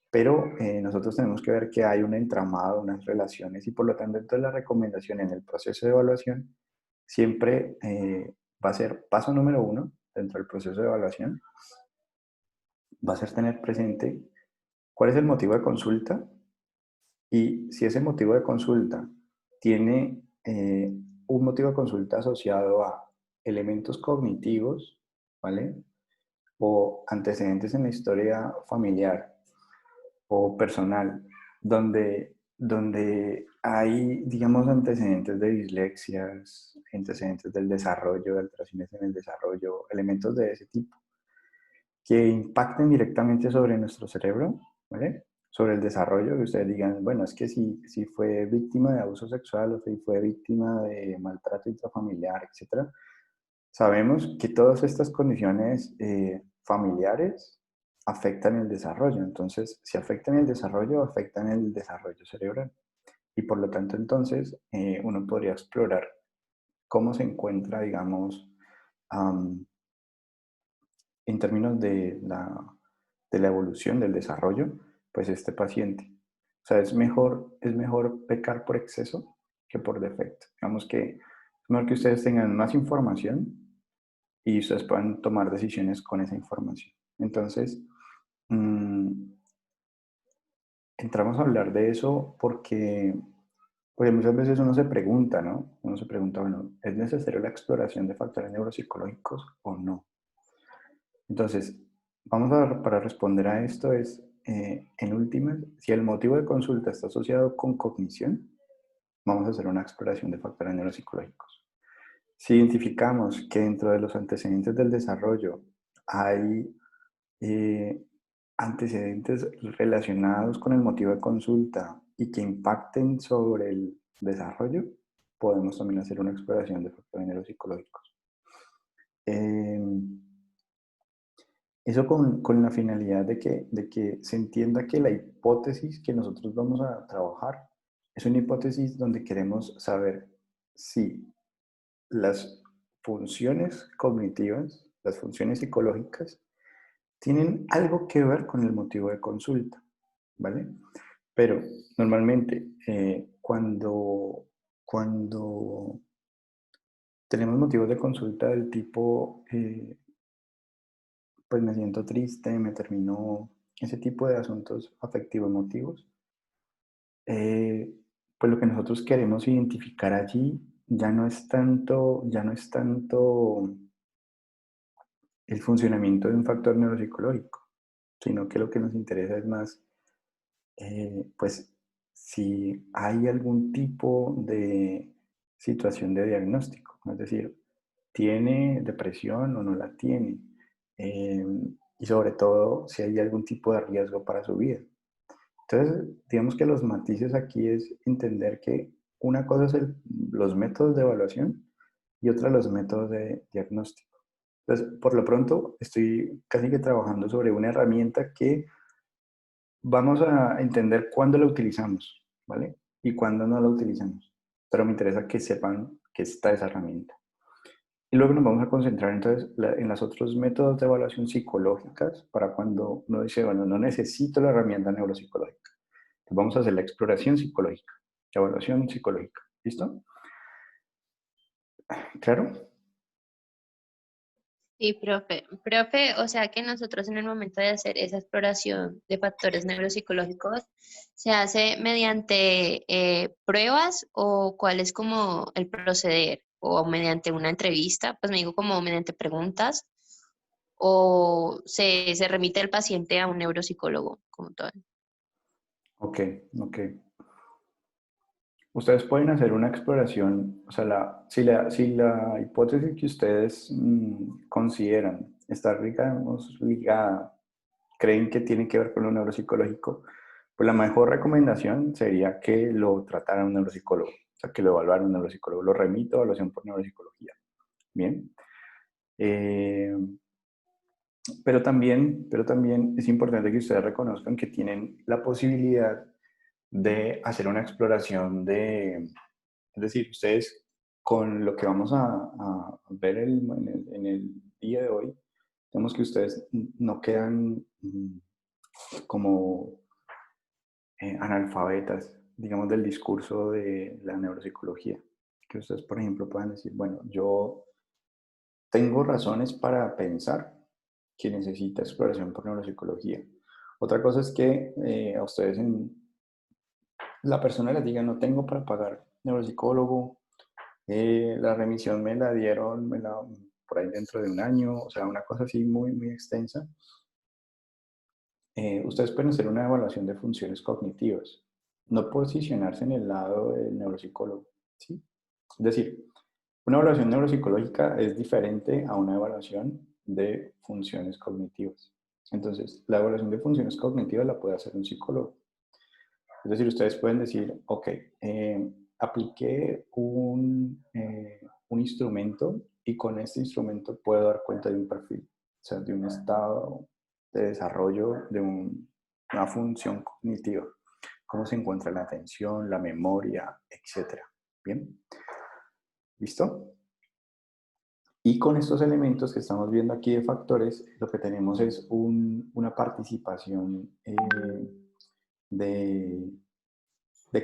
Pero nosotros tenemos que ver que hay un entramado, unas relaciones y por lo tanto entonces la recomendación en el proceso de evaluación siempre va a ser paso número 1 dentro del proceso de evaluación, va a ser tener presente cuál es el motivo de consulta y si ese motivo de consulta tiene un motivo de consulta asociado a elementos cognitivos, ¿vale? O antecedentes en la historia familiar o personal, donde hay, digamos, antecedentes de dislexias, antecedentes del desarrollo, de alteraciones en el desarrollo, elementos de ese tipo, que impacten directamente sobre nuestro cerebro, ¿vale? Sobre el desarrollo, que ustedes digan, bueno, es que si fue víctima de abuso sexual o si fue víctima de maltrato intrafamiliar, etcétera, sabemos que todas estas condiciones familiares afectan el desarrollo. Entonces, si afectan el desarrollo, afectan el desarrollo cerebral. Y por lo tanto, entonces, uno podría explorar cómo se encuentra, digamos, en términos de la evolución, del desarrollo, pues este paciente. O sea, es mejor pecar por exceso que por defecto. Digamos que es mejor que ustedes tengan más información y ustedes puedan tomar decisiones con esa información. Entonces, entramos a hablar de eso porque pues muchas veces uno se pregunta, ¿no? Uno se pregunta, bueno, ¿es necesaria la exploración de factores neuropsicológicos o no? Entonces, para responder a esto es, en últimas, si el motivo de consulta está asociado con cognición, vamos a hacer una exploración de factores neuropsicológicos. Si identificamos que dentro de los antecedentes del desarrollo hay antecedentes relacionados con el motivo de consulta y que impacten sobre el desarrollo, podemos también hacer una exploración de factores neuropsicológicos. Eso con la finalidad de que se entienda que la hipótesis que nosotros vamos a trabajar es una hipótesis donde queremos saber si las funciones cognitivas, las funciones psicológicas, tienen algo que ver con el motivo de consulta, ¿vale? Pero normalmente cuando tenemos motivos de consulta del tipo, pues me siento triste, me terminó, ese tipo de asuntos afectivo-emotivos, eh, pues lo que nosotros queremos identificar allí ya no es tanto el funcionamiento de un factor neuropsicológico, sino que lo que nos interesa es más, pues, si hay algún tipo de situación de diagnóstico, es decir, ¿tiene depresión o no la tiene? Eh, y sobre todo, si hay algún tipo de riesgo para su vida. Entonces, digamos que los matices aquí es entender que una cosa es los métodos de evaluación y otra los métodos de diagnóstico. Entonces, por lo pronto, estoy casi que trabajando sobre una herramienta que vamos a entender cuándo la utilizamos, ¿vale? Y cuándo no la utilizamos. Pero me interesa que sepan que está esa herramienta. Y luego nos vamos a concentrar entonces en los otros métodos de evaluación psicológicas para cuando uno dice, bueno, no necesito la herramienta neuropsicológica. Entonces vamos a hacer la exploración psicológica, la evaluación psicológica. ¿Listo? ¿Claro? Sí, profe, o sea que nosotros en el momento de hacer esa exploración de factores neuropsicológicos, ¿se hace mediante pruebas o cuál es como el proceder? ¿O mediante una entrevista? Pues me digo como mediante preguntas, o se remite el paciente a un neuropsicólogo como tal. Ok, ok. ustedes pueden hacer una exploración, o sea, si la hipótesis que ustedes consideran está, digamos, ligada, creen que tiene que ver con lo neuropsicológico, pues la mejor recomendación sería que lo tratara un neuropsicólogo, o sea, que lo evaluara un neuropsicólogo. Lo remito a evaluación por neuropsicología. Bien. Eh, pero también es importante que ustedes reconozcan que tienen la posibilidad de hacer una exploración es decir, ustedes con lo que vamos a ver en el día de hoy, vemos que ustedes no quedan como analfabetas, digamos, del discurso de la neuropsicología. Que ustedes, por ejemplo, puedan decir, bueno, yo tengo razones para pensar que necesita exploración por neuropsicología. Otra cosa es que a ustedes la persona les diga, no tengo para pagar neuropsicólogo, la remisión me la dieron por ahí dentro de un año, o sea, una cosa así muy, muy extensa. Ustedes pueden hacer una evaluación de funciones cognitivas, no posicionarse en el lado del neuropsicólogo, ¿sí? Es decir, una evaluación neuropsicológica es diferente a una evaluación de funciones cognitivas. Entonces, la evaluación de funciones cognitivas la puede hacer un psicólogo. Es decir, ustedes pueden decir, ok, apliqué un instrumento y con este instrumento puedo dar cuenta de un perfil, o sea, de un estado de desarrollo de una función cognitiva, cómo se encuentra la atención, la memoria, etcétera. ¿Bien? ¿Listo? Y con estos elementos que estamos viendo aquí de factores, lo que tenemos es una participación de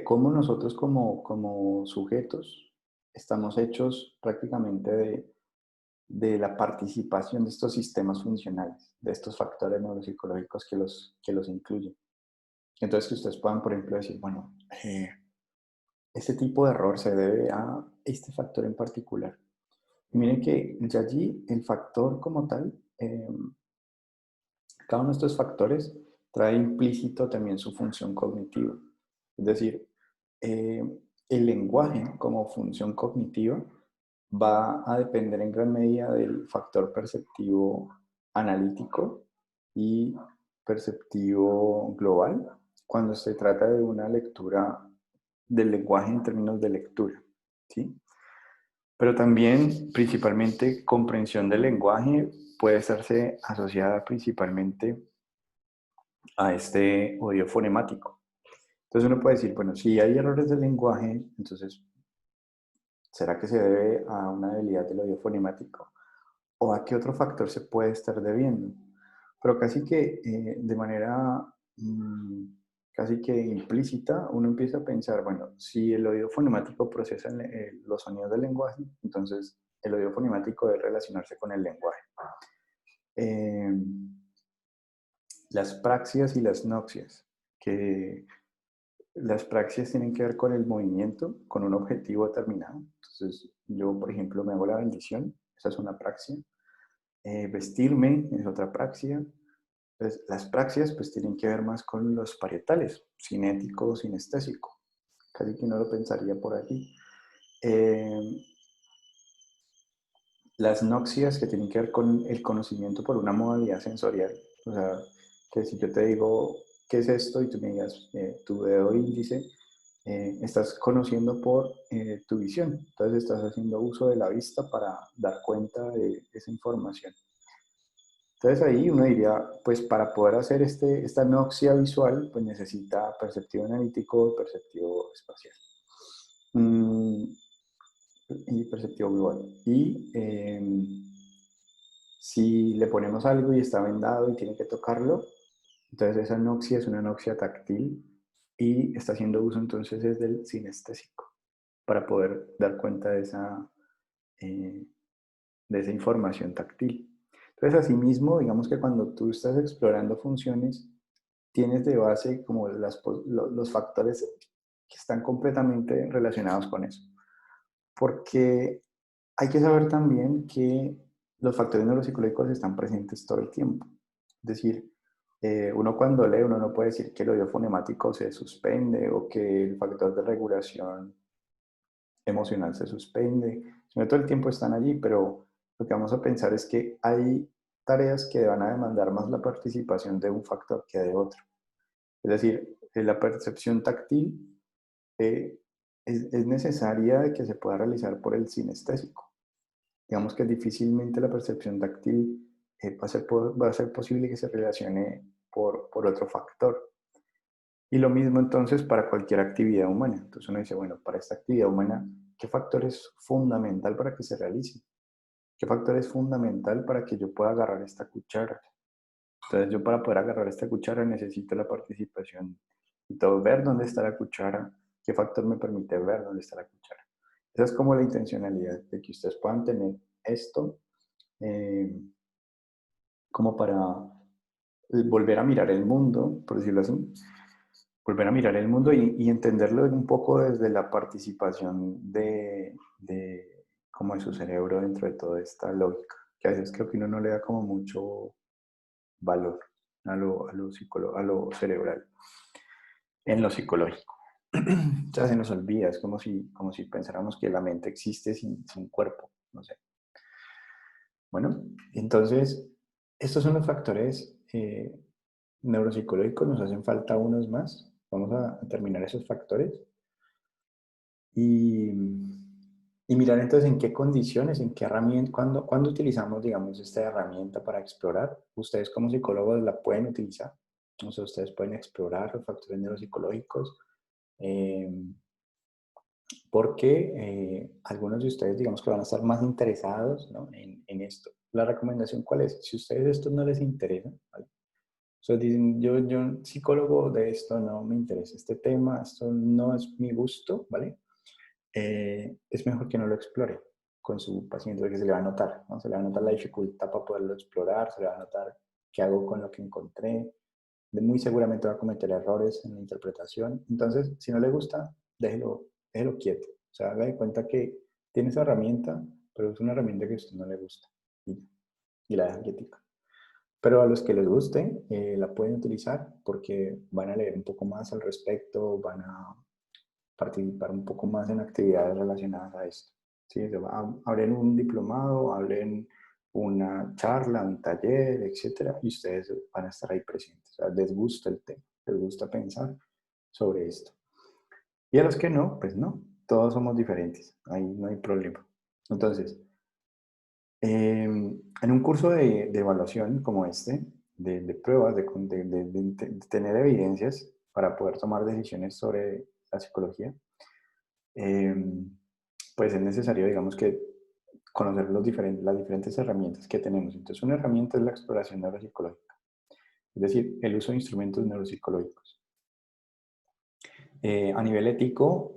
cómo nosotros como sujetos estamos hechos prácticamente de la participación de estos sistemas funcionales, de estos factores neuropsicológicos que los incluyen. Entonces, que ustedes puedan, por ejemplo, decir, bueno, este tipo de error se debe a este factor en particular. Y miren que ya allí el factor como tal, cada uno de estos factores trae implícito también su función cognitiva. Es decir, eh, el lenguaje como función cognitiva va a depender en gran medida del factor perceptivo analítico y perceptivo global cuando se trata de una lectura del lenguaje en términos de lectura, ¿sí? Pero también, principalmente, comprensión del lenguaje puede estarse asociada principalmente a este oído fonemático. Entonces uno puede decir, bueno, si hay errores del lenguaje, entonces, ¿será que se debe a una debilidad del oído fonemático? ¿O a qué otro factor se puede estar debiendo? Pero casi que de manera casi que implícita, uno empieza a pensar, bueno, si el oído fonemático procesa los sonidos del lenguaje, entonces el oído fonemático debe relacionarse con el lenguaje. Las praxias y las noxias, que las praxias tienen que ver con el movimiento, con un objetivo determinado. Entonces, yo, por ejemplo, me hago la bendición, esa es una praxia. Vestirme es otra praxia. Entonces, las praxias pues tienen que ver más con los parietales, cinético, sinestésico. Casi que no lo pensaría por aquí. Las noxias que tienen que ver con el conocimiento por una modalidad sensorial. O sea, que si yo te digo, ¿qué es esto? Y tú me digas, tu dedo índice, estás conociendo por tu visión. Entonces estás haciendo uso de la vista para dar cuenta de esa información. Entonces ahí uno diría, pues para poder hacer esta noxia visual, pues necesita perceptivo analítico y perceptivo espacial. Y perceptivo global. Y si le ponemos algo y está vendado y tiene que tocarlo, entonces esa noxia es una noxia táctil y está haciendo uso entonces es del sinestésico para poder dar cuenta de esa información táctil. Entonces, asimismo, digamos que cuando tú estás explorando funciones, tienes de base como los factores que están completamente relacionados con eso. Porque hay que saber también que los factores neuropsicológicos están presentes todo el tiempo. Es decir, Uno cuando lee, uno no puede decir que el oído fonemático se suspende o que el factor de regulación emocional se suspende, sino todo el tiempo están allí, pero lo que vamos a pensar es que hay tareas que van a demandar más la participación de un factor que de otro. Es decir, la percepción táctil es necesaria de que se pueda realizar por el sinestésico. Digamos que difícilmente la percepción táctil va a ser posible que se relacione por otro factor. Y lo mismo entonces para cualquier actividad humana. Entonces uno dice, bueno, para esta actividad humana, ¿qué factor es fundamental para que se realice? ¿Qué factor es fundamental para que yo pueda agarrar esta cuchara? Entonces yo para poder agarrar esta cuchara necesito la participación y todo, ver dónde está la cuchara, qué factor me permite ver dónde está la cuchara. Esa es como la intencionalidad de que ustedes puedan tener esto eh, como para volver a mirar el mundo, por decirlo así, volver a mirar el mundo y entenderlo un poco desde la participación de como de su cerebro dentro de toda esta lógica, que a veces creo que uno no le da como mucho valor a lo cerebral, en lo psicológico. Ya se nos olvida, es como si pensáramos que la mente existe sin cuerpo, no sé. Bueno, entonces, estos son los factores neuropsicológicos, nos hacen falta unos más. Vamos a terminar esos factores y, y mirar entonces en qué condiciones, en qué herramienta, cuando utilizamos, digamos, esta herramienta para explorar. Ustedes como psicólogos la pueden utilizar. O sea, ustedes pueden explorar los factores neuropsicológicos eh, porque algunos de ustedes, digamos que van a estar más interesados, ¿no? en esto. La recomendación, ¿cuál es? Si a ustedes esto no les interesa, ¿vale? O sea, dicen, yo psicólogo de esto no me interesa, este tema, esto no es mi gusto, ¿vale? Es mejor que no lo explore con su paciente porque se le va a notar, ¿no? Se le va a notar la dificultad para poderlo explorar, se le va a notar qué hago con lo que encontré, muy seguramente va a cometer errores en la interpretación. Entonces, si no le gusta, déjelo quieto. O sea, haga de cuenta que tiene esa herramienta, pero es una herramienta que a usted no le gusta y la deja quietica. Pero a los que les guste, la pueden utilizar porque van a leer un poco más al respecto, van a participar un poco más en actividades relacionadas a esto. ¿Sí? Abren un diplomado, abren una charla, un taller, etcétera, y ustedes van a estar ahí presentes. O sea, les gusta el tema, les gusta pensar sobre esto. Y a los que no, pues no, todos somos diferentes, ahí no hay problema. Entonces, en un curso de evaluación como este, de pruebas, de tener evidencias para poder tomar decisiones sobre la psicología, pues es necesario, digamos, que conocer las diferentes herramientas que tenemos. Entonces, una herramienta es la exploración neuropsicológica, es decir, el uso de instrumentos neuropsicológicos. A nivel ético,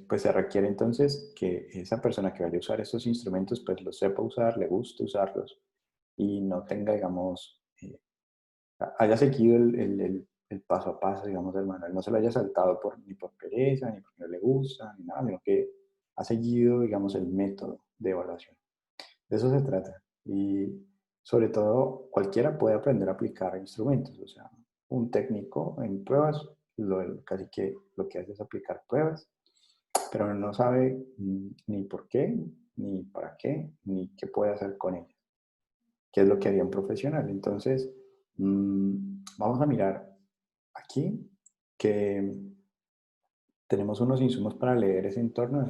pues se requiere entonces que esa persona que vaya a usar estos instrumentos, pues los sepa usar, le guste usarlos y no tenga, digamos, haya seguido el paso a paso, digamos, del manual, no se lo haya saltado ni por pereza, ni porque no le gusta, ni nada, sino que ha seguido, digamos, el método de evaluación. De eso se trata. Y sobre todo, cualquiera puede aprender a aplicar instrumentos. O sea, un técnico en pruebas, casi que lo que hace es aplicar pruebas, pero no sabe ni por qué, ni para qué, ni qué puede hacer con ellas, que es lo que haría un profesional. Entonces, vamos a mirar aquí que tenemos unos insumos para leer ese entorno,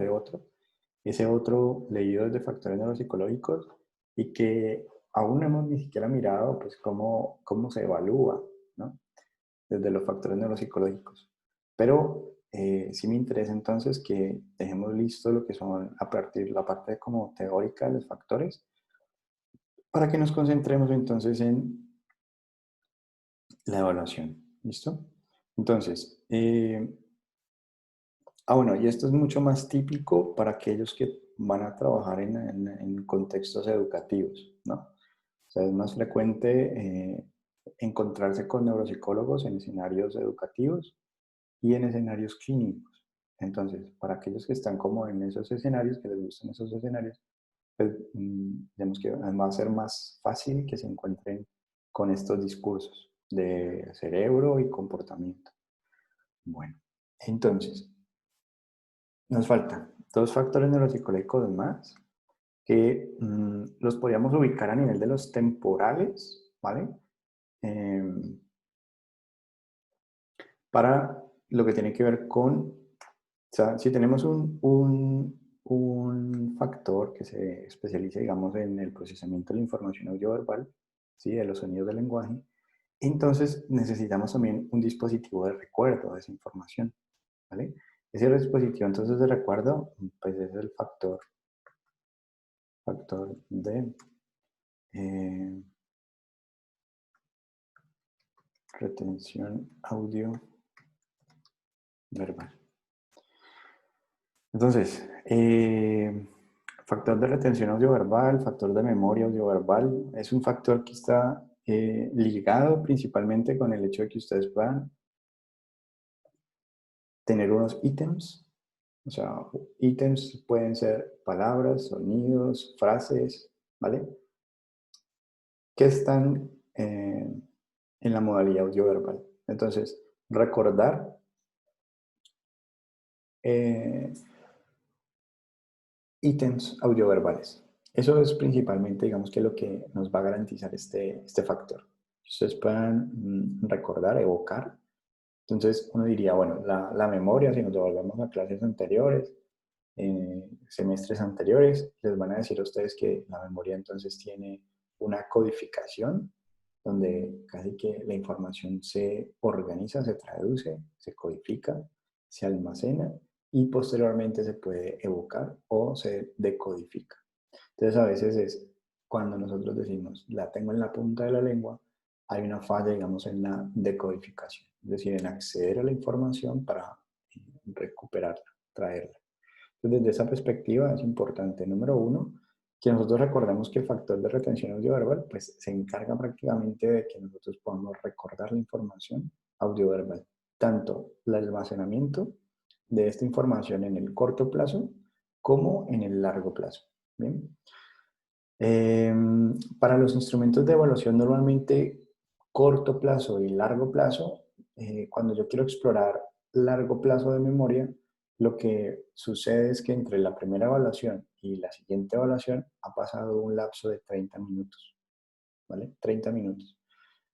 ese otro leído desde factores neuropsicológicos y que aún no hemos ni siquiera mirado pues cómo se evalúa, ¿no? Desde los factores neuropsicológicos. Pero sí me interesa entonces que dejemos listo lo que son a partir de la parte como teórica de los factores para que nos concentremos entonces en la evaluación. ¿Listo? Entonces, bueno, y esto es mucho más típico para aquellos que van a trabajar en contextos educativos, ¿no? O sea, es más frecuente encontrarse con neuropsicólogos en escenarios educativos y en escenarios clínicos. Entonces, para aquellos que están como en esos escenarios, que les gustan esos escenarios, pues, digamos que va a ser más fácil que se encuentren con estos discursos. de cerebro y comportamiento. Bueno, entonces, nos faltan 2 factores neuropsicológicos más que los podríamos ubicar a nivel de los temporales, ¿vale? Para lo que tiene que ver con, o sea, si tenemos un factor que se especializa, digamos, en el procesamiento de la información audioverbal, ¿sí? De los sonidos del lenguaje, entonces necesitamos también un dispositivo de recuerdo de esa información, ¿vale? Ese dispositivo entonces de recuerdo, pues es el factor de retención audio verbal. Entonces, factor de retención audioverbal, factor de memoria audioverbal, es un factor que está ligado principalmente con el hecho de que ustedes puedan tener unos ítems. O sea, ítems pueden ser palabras, sonidos, frases, ¿vale? Que están en la modalidad audioverbal. Entonces, recordar ítems audioverbales. Eso es principalmente, digamos, que lo que nos va a garantizar este factor. Ustedes puedan recordar, evocar. Entonces, uno diría, bueno, la memoria, si nos devolvemos a clases anteriores, semestres anteriores, les van a decir a ustedes que la memoria entonces tiene una codificación, donde casi que la información se organiza, se traduce, se codifica, se almacena y posteriormente se puede evocar o se decodifica. Entonces a veces es cuando nosotros decimos, la tengo en la punta de la lengua, hay una falla, digamos, en la decodificación, es decir, en acceder a la información para recuperarla, traerla. Entonces, desde esa perspectiva es importante, número uno, que nosotros recordemos que el factor de retención audioverbal pues, se encarga prácticamente de que nosotros podamos recordar la información audioverbal, tanto el almacenamiento de esta información en el corto plazo como en el largo plazo. ¿Bien? Para los instrumentos de evaluación normalmente corto plazo y largo plazo, cuando yo quiero explorar largo plazo de memoria, lo que sucede es que entre la primera evaluación y la siguiente evaluación ha pasado un lapso de 30 minutos, ¿vale? 30 minutos.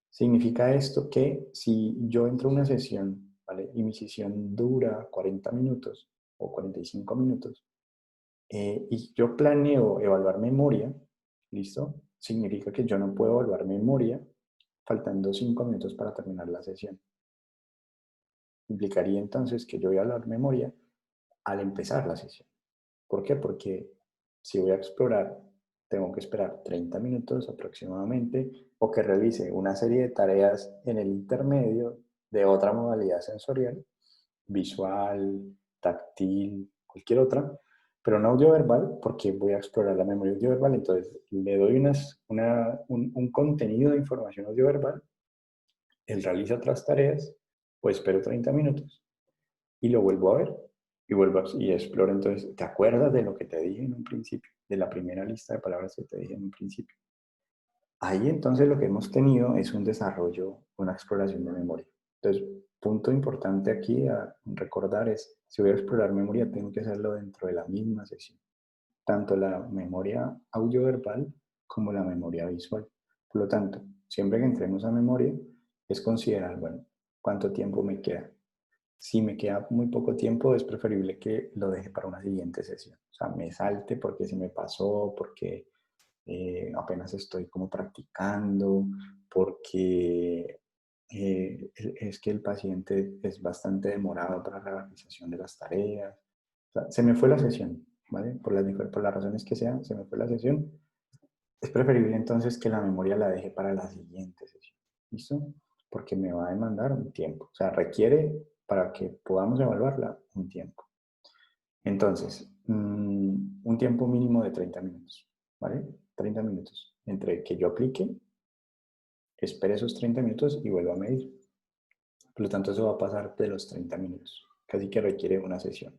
Significa esto que si yo entro a una sesión, ¿vale? Y mi sesión dura 40 minutos o 45 minutos, y yo planeo evaluar memoria, ¿listo? Significa que yo no puedo evaluar memoria faltando 5 minutos para terminar la sesión. Implicaría entonces que yo voy a evaluar memoria al empezar la sesión. ¿Por qué? Porque si voy a explorar, tengo que esperar 30 minutos aproximadamente o que realice una serie de tareas en el intermedio de otra modalidad sensorial, visual, táctil, cualquier otra, pero no audioverbal, porque voy a explorar la memoria audioverbal, entonces le doy un contenido de información audioverbal, él realiza otras tareas, pues espero 30 minutos y lo vuelvo a ver y exploro. Entonces, ¿te acuerdas de lo que te dije en un principio? De la primera lista de palabras que te dije en un principio. Ahí entonces lo que hemos tenido es un desarrollo, una exploración de memoria. Entonces, punto importante aquí a recordar es, si voy a explorar memoria, tengo que hacerlo dentro de la misma sesión. Tanto la memoria audioverbal como la memoria visual. Por lo tanto, siempre que entremos a memoria, es considerar, bueno, ¿cuánto tiempo me queda? Si me queda muy poco tiempo, es preferible que lo deje para una siguiente sesión. O sea, me salte porque se me pasó, porque apenas estoy como practicando, porque es que el paciente es bastante demorado para la realización de las tareas. O sea, se me fue la sesión, ¿vale? Por las razones que sean, se me fue la sesión. Es preferible entonces que la memoria la deje para la siguiente sesión. ¿Listo? Porque me va a demandar un tiempo. O sea, requiere para que podamos evaluarla un tiempo. Entonces, un tiempo mínimo de 30 minutos. ¿Vale? 30 minutos. Entre que yo aplique, espere esos 30 minutos y vuelva a medir. Por lo tanto, eso va a pasar de los 30 minutos. Casi que requiere una sesión.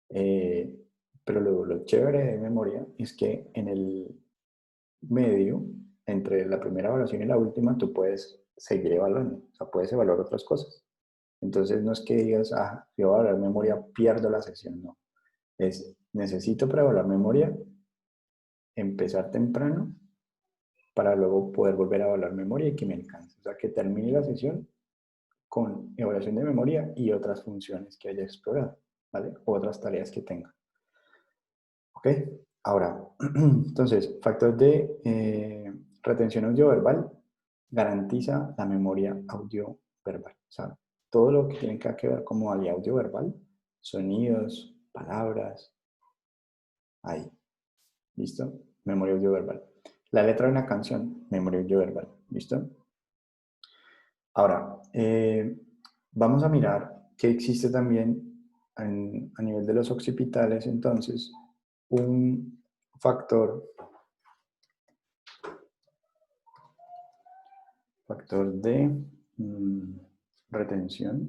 Pero lo chévere de memoria es que en el medio, entre la primera evaluación y la última, tú puedes seguir evaluando. O sea, puedes evaluar otras cosas. Entonces, no es que digas, ah, si voy a evaluar memoria, pierdo la sesión. No. Es, necesito para evaluar memoria empezar temprano para luego poder volver a evaluar memoria y que me alcance. O sea, que termine la sesión con evaluación de memoria y otras funciones que haya explorado, ¿vale? O otras tareas que tenga. ¿Ok? Ahora, entonces, factor de retención audioverbal garantiza la memoria audioverbal. O sea, todo lo que tiene que ver con modalidad audioverbal, sonidos, palabras, ahí. ¿Listo? Memoria audioverbal. La letra de una canción, memoria audioverbal. ¿Listo? Ahora, vamos a mirar que existe también a nivel de los occipitales, entonces, un factor de retención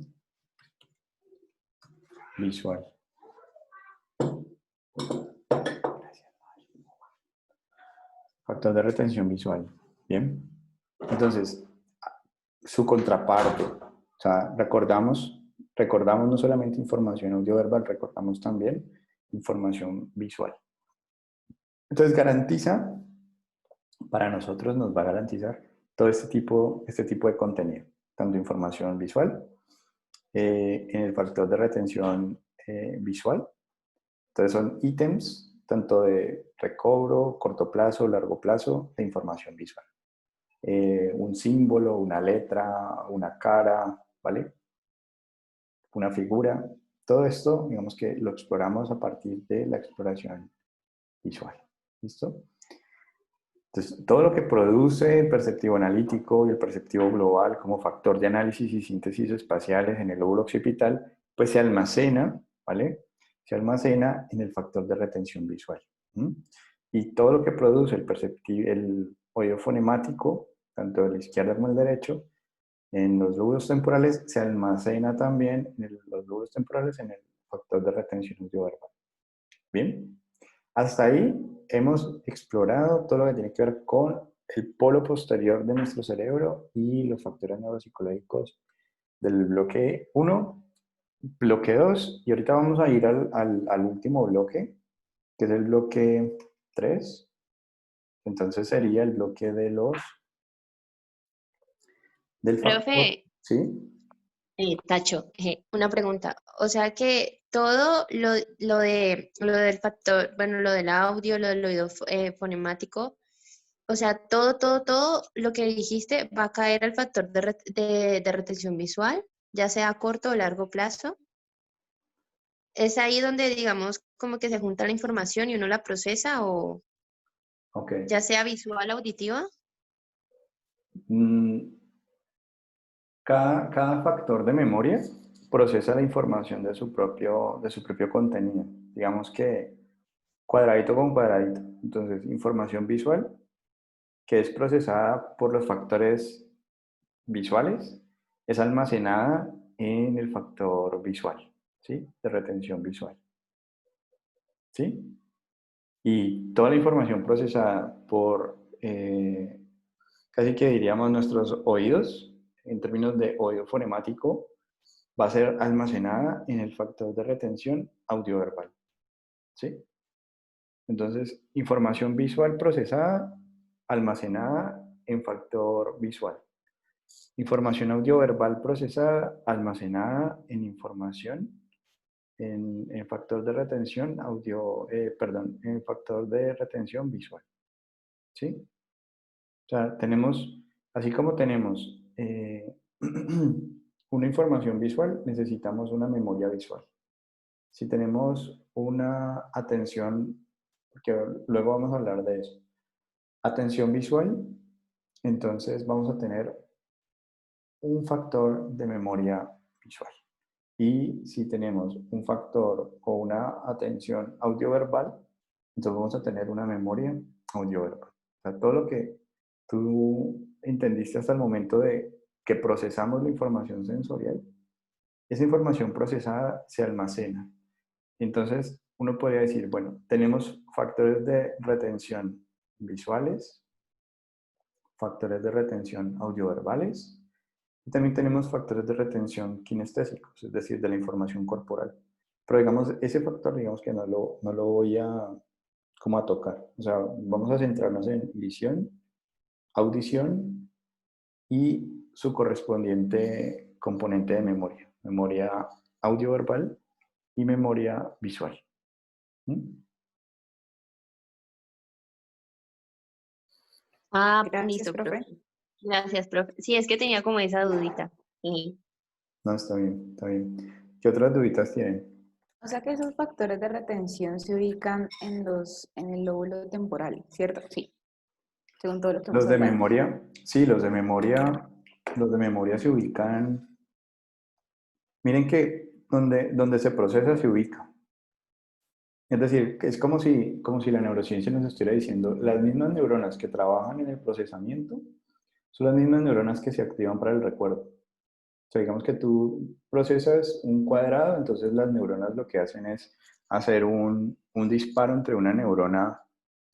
visual. Factor de retención visual. Bien. Entonces, su contraparte. O sea, recordamos no solamente información audioverbal, recordamos también información visual. Entonces, garantiza, para nosotros nos va a garantizar todo este tipo de contenido, tanto información visual, en el factor de retención visual. Entonces, son ítems tanto de recobro, corto plazo, largo plazo, de información visual. Un símbolo, una letra, una cara, ¿vale? Una figura. Todo esto, digamos que lo exploramos a partir de la exploración visual. ¿Listo? Entonces, todo lo que produce el perceptivo analítico y el perceptivo global como factor de análisis y síntesis espaciales en el lóbulo occipital, pues se almacena, ¿vale? Se almacena en el factor de retención visual. Y todo lo que produce el oído fonemático, tanto de la izquierda como del derecho, en los lóbulos temporales, se almacena también en los lóbulos temporales en el factor de retención audioverbal. Bien, hasta ahí hemos explorado todo lo que tiene que ver con el polo posterior de nuestro cerebro y los factores neuropsicológicos del bloque 1, bloque 2, y ahorita vamos a ir al último bloque, que es el bloque 3. Entonces sería el bloque del factor, Profe, ¿sí? Tacho, una pregunta. O sea que todo lo del factor, bueno, lo del audio, lo del oído fonemático, o sea, todo lo que dijiste va a caer al factor de retención visual, ya sea a corto o largo plazo. Es ahí donde, digamos, como que se junta la información y uno la procesa, o Ok. ya sea visual, auditiva. Mm, Cada factor de memoria procesa la información de su propio contenido. Digamos que cuadradito con cuadradito. Entonces, información visual, que es procesada por los factores visuales, es almacenada en el factor visual, ¿sí? De retención visual. ¿Sí? Y toda la información procesada por, casi que diríamos, nuestros oídos, en términos de oído fonemático, va a ser almacenada en el factor de retención audioverbal. ¿Sí? Entonces, información visual procesada, almacenada en factor visual. Información audioverbal procesada, almacenada en información en factor de retención en factor de retención visual. ¿Sí? O sea, tenemos, así como tenemos una información visual, necesitamos una memoria visual. Si tenemos una atención, porque luego vamos a hablar de eso, atención visual, entonces vamos a tener un factor de memoria visual. Y si tenemos un factor o una atención audioverbal, entonces vamos a tener una memoria audioverbal. O sea, todo lo que tú entendiste hasta el momento de que procesamos la información sensorial, esa información procesada se almacena. Entonces, uno podría decir, bueno, tenemos factores de retención visuales, factores de retención audioverbales Y también tenemos factores de retención kinestésicos, es decir, de la información corporal. Pero digamos, ese factor, digamos que no lo voy a, como a tocar. O sea, vamos a centrarnos en visión, audición y su correspondiente componente de memoria. Memoria audioverbal y memoria visual. ¿Mm? Ah, Gracias, listo, profe. profe. Gracias, profe. Sí, es que tenía como esa dudita. Sí. No, está bien, está bien. ¿Qué otras duditas tienen? O sea que esos factores de retención se ubican en el lóbulo temporal, ¿cierto? Sí, según todo lo que hemos Los de hablado. memoria, sí, los de memoria se ubican. Miren que donde se procesa se ubica. Es decir, que es como si la neurociencia nos estuviera diciendo, las mismas neuronas que trabajan en el procesamiento son las mismas neuronas que se activan para el recuerdo. O sea, digamos que tú procesas un cuadrado, entonces las neuronas lo que hacen es hacer un disparo entre una neurona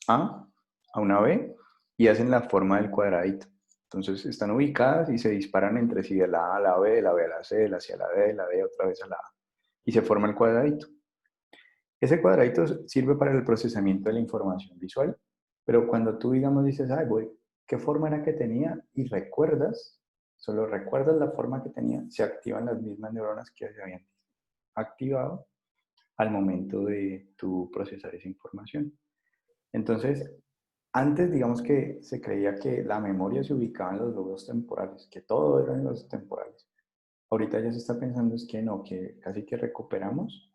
a una B y hacen la forma del cuadradito. Entonces están ubicadas y se disparan entre sí de la A a la B, de la B a la C, de la C a la D, de la D otra vez a la A. Y se forma el cuadradito. Ese cuadradito sirve para el procesamiento de la información visual, pero cuando tú, digamos, dices, ay, voy, ¿qué forma era que tenía? Y recuerdas, solo recuerdas la forma que tenía, se activan las mismas neuronas que se habían activado al momento de tu procesar esa información. Entonces, antes, digamos que se creía que la memoria se ubicaba en los lobos temporales, que todo era en los temporales. Ahorita ya se está pensando es que no, que casi que recuperamos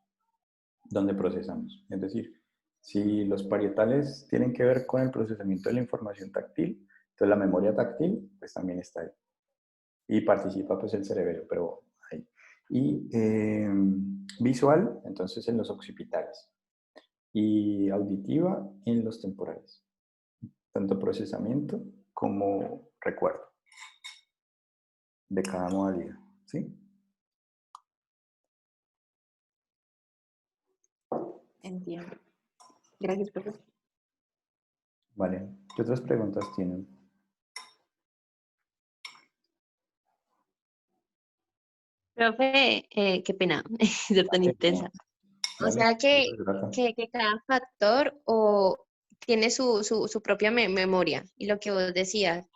donde procesamos. Es decir, si los parietales tienen que ver con el procesamiento de la información táctil, entonces la memoria táctil pues también está ahí. Y participa pues el cerebelo, pero ahí. Y visual, entonces en los occipitales. Y auditiva en los temporales. Tanto procesamiento como recuerdo de cada modalidad. ¿Sí? Entiendo. Gracias, profe. Vale. ¿Qué otras preguntas tienen? Profe, qué pena ser tan Vale, intensa. O vale. sea Eso se trata. que cada factor tiene su propia memoria. Y lo que vos decías,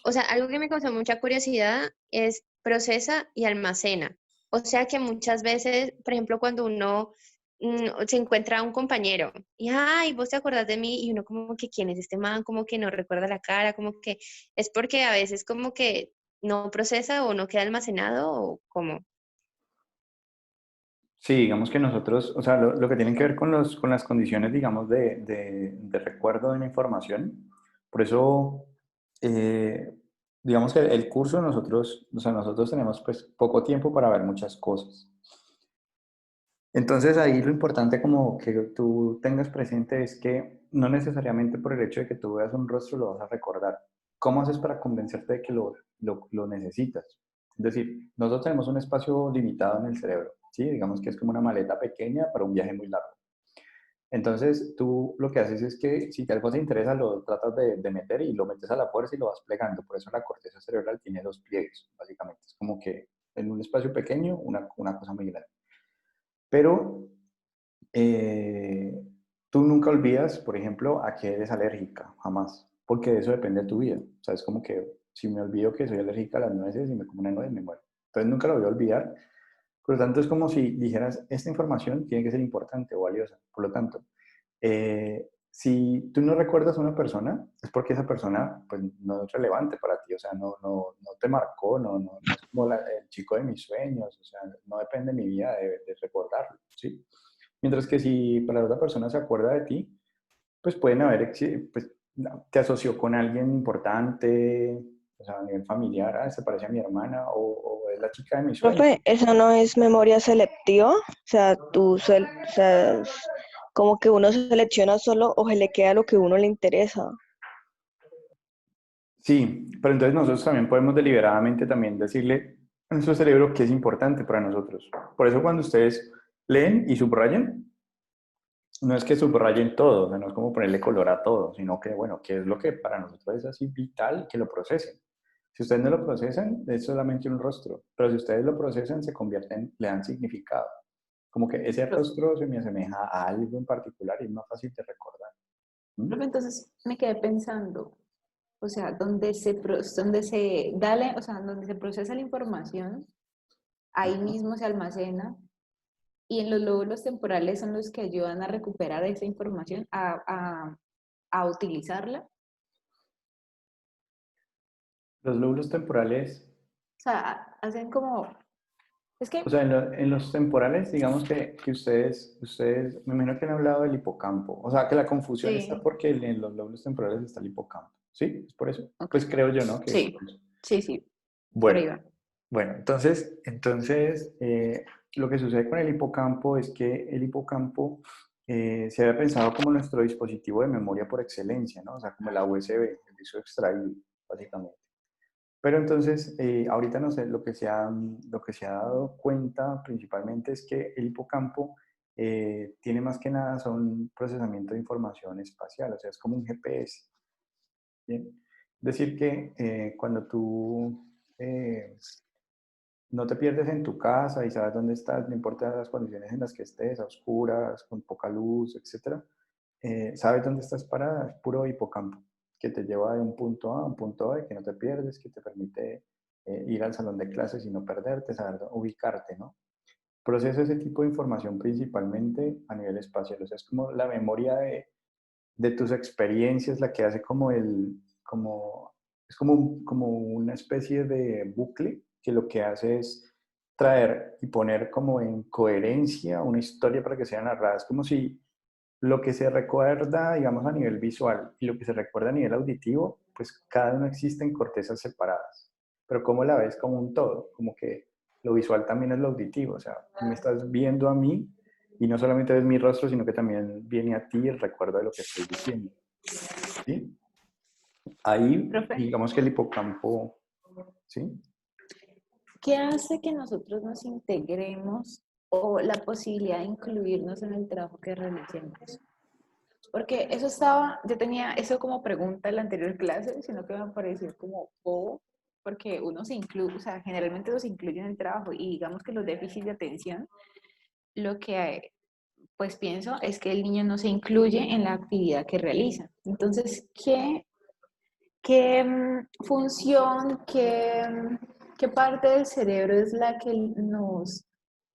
o sea, algo que me causó mucha curiosidad es procesa y almacena. O sea que muchas veces, por ejemplo, cuando uno se encuentra a un compañero y, ay, vos te acordás de mí y uno como que, ¿quién es este man? Como que no recuerda la cara, como que es porque a veces como que no procesa o no queda almacenado o como. Sí, digamos que nosotros, o sea, lo que tienen que ver con con las condiciones, digamos, de recuerdo de la información. Por eso, eh, digamos que el curso nosotros, o sea, nosotros tenemos pues poco tiempo para ver muchas cosas. Entonces ahí lo importante como que tú tengas presente es que no necesariamente por el hecho de que tú veas un rostro lo vas a recordar. ¿Cómo haces para convencerte de que lo necesitas? Es decir, nosotros tenemos un espacio limitado en el cerebro, ¿sí? Digamos que es como una maleta pequeña para un viaje muy largo. Entonces tú lo que haces es que si algo te interesa lo tratas de meter y lo metes a la fuerza y lo vas plegando. Por eso la corteza cerebral tiene dos pliegues, básicamente. Es como que en un espacio pequeño una cosa muy grande. Pero eh, tú nunca olvidas, por ejemplo, a qué eres alérgica, jamás, porque de eso depende de tu vida. O sea, es como que si me olvido que soy alérgica a las nueces y me como una nuez, me muero. Entonces nunca lo voy a olvidar. Por lo tanto, es como si dijeras, esta información tiene que ser importante o valiosa. Por lo tanto, si tú no recuerdas a una persona, es porque esa persona pues, no es relevante para ti, o sea, no te marcó, no es como el chico de mis sueños, o sea, no depende de mi vida de recordarlo, ¿sí? Mientras que si para la otra persona se acuerda de ti, pues pueden haber, pues no, te asoció con alguien importante, o sea, a nivel familiar, ah, se parece a mi hermana o es la chica de mis sueños. Profe, ¿eso no es memoria selectiva? O sea, o sea, es como que uno selecciona solo o se le queda lo que a uno le interesa. Sí, pero entonces nosotros también podemos deliberadamente también decirle a nuestro cerebro qué es importante para nosotros. Por eso cuando ustedes leen y subrayan, no es que subrayen todo, o sea, no es como ponerle color a todo, sino que, bueno, qué es lo que para nosotros es así vital que lo procesen. Si ustedes no lo procesan, es solamente un rostro, pero si ustedes lo procesan, se convierten, le dan significado. Como que ese Profe, rostro se me asemeja a algo en particular y es más fácil de recordar. ¿Mm? profe, entonces me quedé pensando, o sea, o sea, donde se procesa la información, ahí Ajá. mismo se almacena y en los lóbulos temporales son los que ayudan a recuperar esa información, a utilizarla. Los lóbulos temporales, O sea, hacen como, es o que, sea, en los temporales, digamos que ustedes, me imagino que han hablado del hipocampo. O sea, que la confusión está sí, porque en los lóbulos temporales está el hipocampo. ¿Sí? ¿Es por eso? ok, Pues creo yo, ¿no? Que es sí, por eso. sí, sí, por Bueno, ahí va. bueno, entonces lo que sucede con el hipocampo es que el hipocampo se había pensado como nuestro dispositivo de memoria por excelencia, ¿no? O sea, como la USB, el disco extraíble, básicamente. Pero entonces, ahorita no sé, lo que se ha dado cuenta principalmente es que el hipocampo tiene más que nada son procesamiento de información espacial, o sea, es como un GPS, ¿bien? Es decir, que cuando tú no te pierdes en tu casa y sabes dónde estás, no importa las condiciones en las que estés, a oscuras, con poca luz, etcétera, sabes dónde estás parada, es puro hipocampo, que te lleva de un punto A a un punto B, que no te pierdes, que te permite ir al salón de clases y no perderte, saber ubicarte, ¿no? Procesa ese tipo de información principalmente a nivel espacial, o sea, es como la memoria de tus experiencias, la que hace como es como, como una especie de bucle que lo que hace es traer y poner como en coherencia una historia para que sea narrada. Es como si lo que se recuerda, digamos, a nivel visual y lo que se recuerda a nivel auditivo, pues cada uno existe en cortezas separadas. Pero ¿cómo la ves como un todo? Como que lo visual también es lo auditivo. O sea, tú me estás viendo a mí y no solamente ves mi rostro, sino que también viene a ti el recuerdo de lo que estoy diciendo. ¿Sí? Ahí, Profe, digamos que el hipocampo, ¿sí? ¿qué hace que nosotros nos integremos o la posibilidad de incluirnos en el trabajo que realicemos? Porque eso estaba, yo tenía eso como pregunta en la anterior clase, sino que me pareció como bobo, porque uno se incluye, o sea, generalmente uno se incluye en el trabajo y digamos que los déficits de atención, lo que pues pienso es que el niño no se incluye en la actividad que realiza. Entonces, ¿qué función, qué parte del cerebro es la que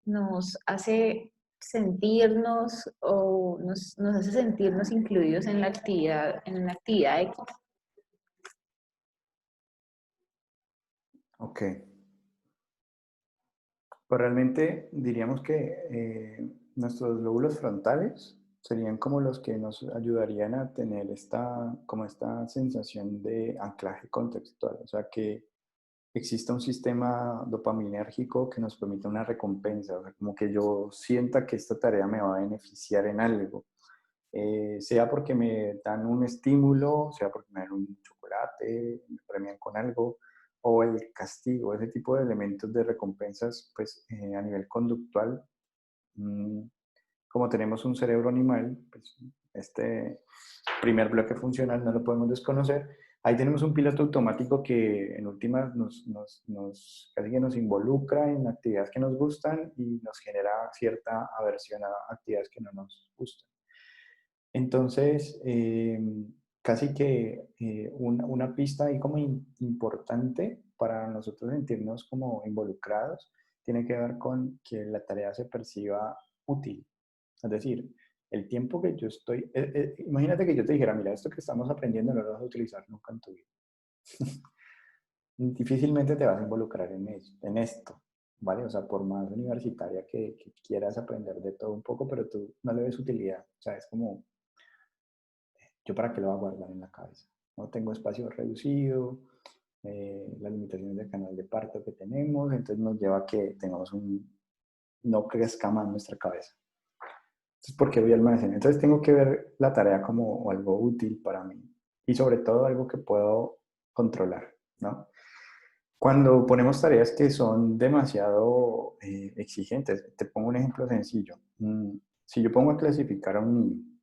nos hace sentirnos o nos hace sentirnos incluidos en la actividad X? Ok. Pues realmente diríamos que nuestros lóbulos frontales serían como los que nos ayudarían a tener como esta sensación de anclaje contextual, o sea, que exista un sistema dopaminérgico que nos permita una recompensa, o sea, como que yo sienta que esta tarea me va a beneficiar en algo, sea porque me dan un estímulo, sea porque me dan un chocolate, me premian con algo, o el castigo, ese tipo de elementos de recompensas, pues a nivel conductual, mm, como tenemos un cerebro animal, pues este primer bloque funcional no lo podemos desconocer. Ahí tenemos un piloto automático que en últimas casi que nos involucra en actividades que nos gustan y nos genera cierta aversión a actividades que no nos gustan. Entonces, casi que una pista ahí como importante para nosotros sentirnos como involucrados tiene que ver con que la tarea se perciba útil. Es decir, el tiempo que yo estoy, imagínate que yo te dijera, mira, esto que estamos aprendiendo no lo vas a utilizar nunca en tu vida. Difícilmente te vas a involucrar en esto, ¿vale? O sea, por más universitaria que quieras aprender de todo un poco, pero tú no le ves utilidad. O sea, es como, ¿yo para qué lo voy a guardar en la cabeza? No tengo espacio reducido, las limitaciones del canal de parto que tenemos, entonces nos lleva a que tengamos no crezca más nuestra cabeza. Entonces, ¿por qué voy al almacenar? Entonces tengo que ver la tarea como algo útil para mí y sobre todo algo que puedo controlar, ¿no? Cuando ponemos tareas que son demasiado exigentes, te pongo un ejemplo sencillo. Si yo pongo a clasificar a un niño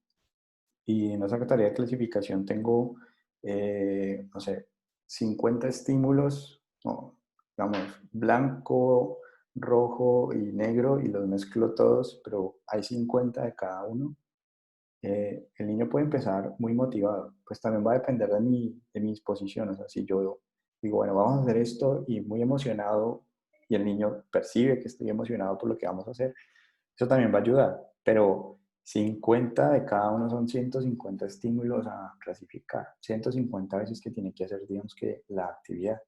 y en esa tarea de clasificación tengo, no sé, 50 estímulos, no, digamos, blanco, rojo y negro y los mezclo todos, pero hay 50 de cada uno, el niño puede empezar muy motivado. Pues también va a depender de mi disposición. O sea, si yo digo, bueno, vamos a hacer esto y muy emocionado y el niño percibe que estoy emocionado por lo que vamos a hacer, eso también va a ayudar. Pero 50 de cada uno son 150 estímulos a clasificar. 150 veces que tiene que hacer, digamos que la actividad.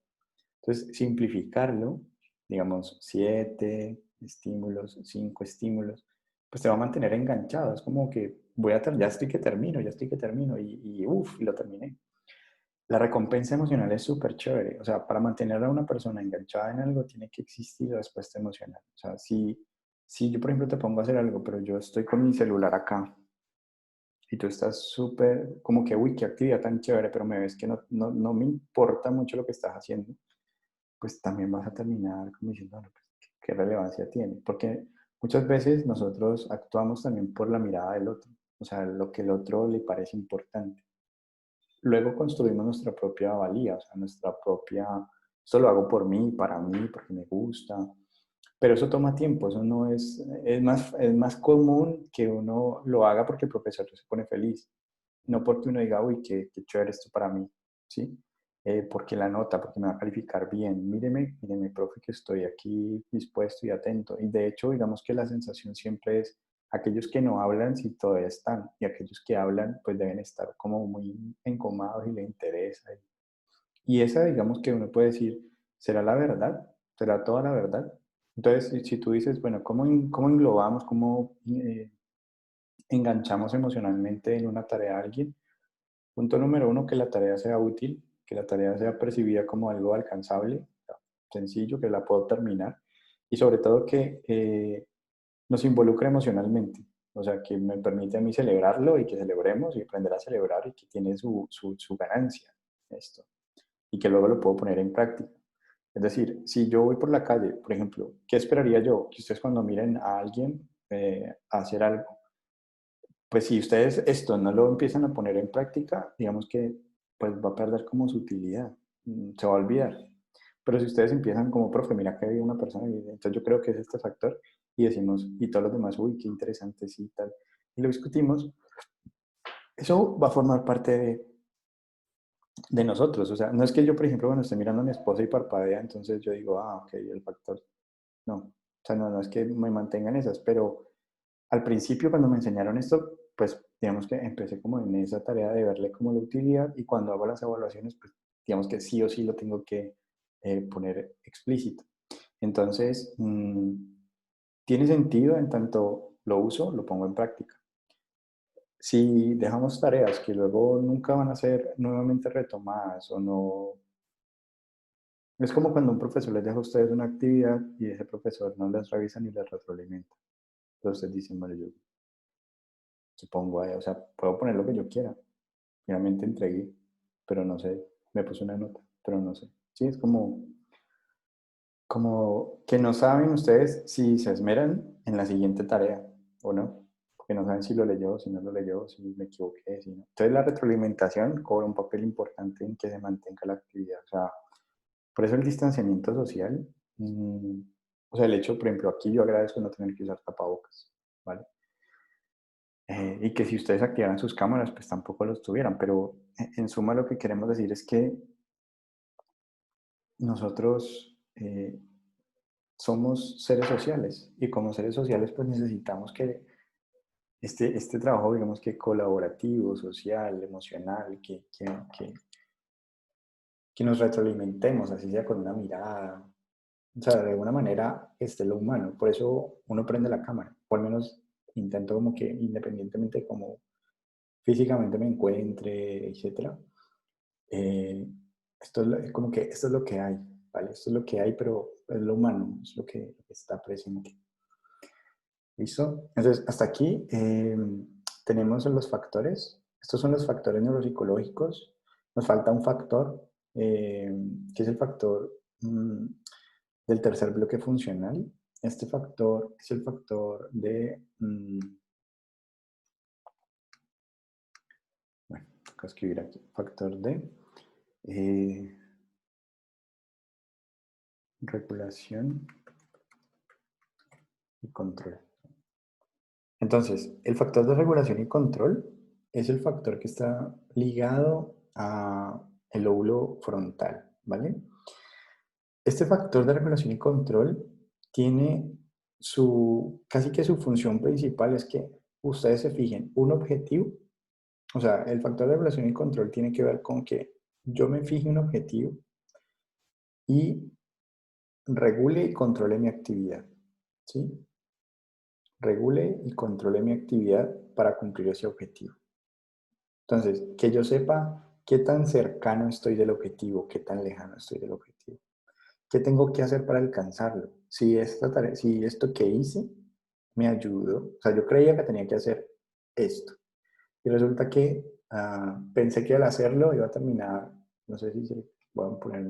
Entonces, simplificarlo, digamos, 7 estímulos, 5 estímulos, pues te va a mantener enganchado. Es como que ya estoy que termino, ya estoy que termino y uff, lo terminé. La recompensa emocional es súper chévere. O sea, para mantener a una persona enganchada en algo tiene que existir la respuesta emocional. O sea, si yo, por ejemplo, te pongo a hacer algo, pero yo estoy con mi celular acá y tú estás súper, como que, uy, qué actividad tan chévere, pero me ves que no me importa mucho lo que estás haciendo, pues también vas a terminar como diciendo, bueno, pues, ¿qué relevancia tiene? Porque muchas veces nosotros actuamos también por la mirada del otro, o sea, lo que el otro le parece importante. Luego construimos nuestra propia valía, o sea, nuestra propia, esto lo hago por mí, para mí, porque me gusta, pero eso toma tiempo, eso no es más común que uno lo haga porque el profesor se pone feliz, no porque uno diga, uy, qué chévere esto para mí, ¿sí? Porque la nota, porque me va a calificar bien. Míreme, profe, que estoy aquí dispuesto y atento. Y de hecho, digamos que la sensación siempre es, aquellos que no hablan, si todavía están, y aquellos que hablan, pues deben estar como muy engomados y les interesa. Y esa, digamos que uno puede decir, ¿será la verdad? ¿Será toda la verdad? Entonces, si tú dices, bueno, ¿cómo englobamos, cómo enganchamos emocionalmente en una tarea a alguien? Punto número uno, que la tarea sea útil, que la tarea sea percibida como algo alcanzable, sencillo, que la puedo terminar y sobre todo que nos involucre emocionalmente, o sea, que me permite a mí celebrarlo y que celebremos y aprender a celebrar y que tiene su ganancia esto y que luego lo puedo poner en práctica. Es decir, si yo voy por la calle, por ejemplo, ¿qué esperaría yo? Que ustedes cuando miren a alguien hacer algo, pues si ustedes esto no lo empiezan a poner en práctica, digamos que pues va a perder como su utilidad, se va a olvidar. Pero si ustedes empiezan como, profe, mira que hay una persona, y entonces yo creo que es este factor, y decimos, y todos los demás, uy, qué interesante, sí, tal, y lo discutimos, eso va a formar parte de nosotros. O sea, no es que yo, por ejemplo, cuando estoy mirando a mi esposa y parpadea, entonces yo digo, ah, ok, el factor, no. O sea, no es que me mantengan esas, pero al principio cuando me enseñaron esto, pues digamos que empecé como en esa tarea de verle como la utilidad y cuando hago las evaluaciones, pues digamos que sí o sí lo tengo que poner explícito. Entonces, tiene sentido en tanto lo uso, lo pongo en práctica. Si dejamos tareas que luego nunca van a ser nuevamente retomadas o no, es como cuando un profesor les deja a ustedes una actividad y ese profesor no les revisa ni les retroalimenta. Entonces dicen, bueno, yo supongo, o sea, puedo poner lo que yo quiera. Finalmente entregué, pero no sé, me puse una nota, pero no sé. Sí, es como que no saben ustedes si se esmeran en la siguiente tarea o no, porque no saben si lo leyó, si no lo leyó, si me equivoqué, si no. Entonces la retroalimentación cobra un papel importante en que se mantenga la actividad. O sea, por eso el distanciamiento social, o sea, el hecho, por ejemplo, aquí yo agradezco no tener que usar tapabocas, ¿vale? Y que si ustedes activaran sus cámaras, pues tampoco los tuvieran, pero en suma lo que queremos decir es que nosotros somos seres sociales y como seres sociales pues necesitamos que este trabajo, digamos que colaborativo, social, emocional, que nos retroalimentemos, así sea con una mirada, o sea, de alguna manera esté lo humano. Por eso uno prende la cámara, por lo menos intento como que independientemente de cómo físicamente me encuentre, etcétera, es como que esto es lo que hay, ¿vale? Esto es lo que hay, pero es lo humano, es lo que está presente. ¿Listo? Entonces, hasta aquí tenemos los factores. Estos son los factores neuropsicológicos. Nos falta un factor, que es el factor del tercer bloque funcional. Este factor es el factor de... bueno, toca escribir aquí. Factor de... regulación y control. Entonces, el factor de regulación y control es el factor que está ligado al lóbulo frontal, ¿vale? Este factor de regulación y control tiene casi que su función principal es que ustedes se fijen un objetivo, o sea, el factor de regulación y control tiene que ver con que yo me fije un objetivo y regule y controle mi actividad, ¿sí? Regule y controle mi actividad para cumplir ese objetivo. Entonces, que yo sepa qué tan cercano estoy del objetivo, qué tan lejano estoy del objetivo. ¿Qué tengo que hacer para alcanzarlo? Si esto que hice me ayudó, o sea, yo creía que tenía que hacer esto. Y resulta que pensé que al hacerlo iba a terminar, no sé si voy a poner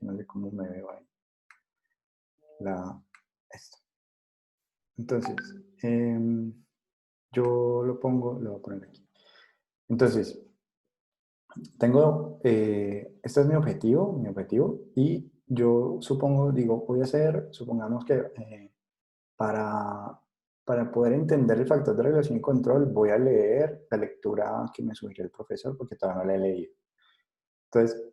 no sé cómo me veo ahí. Esto. Entonces, yo lo voy a poner aquí. Entonces, este es mi objetivo, y yo digo, voy a hacer, supongamos que para poder entender el factor de regulación y control, voy a leer la lectura que me sugirió el profesor, porque todavía no la he leído. Entonces,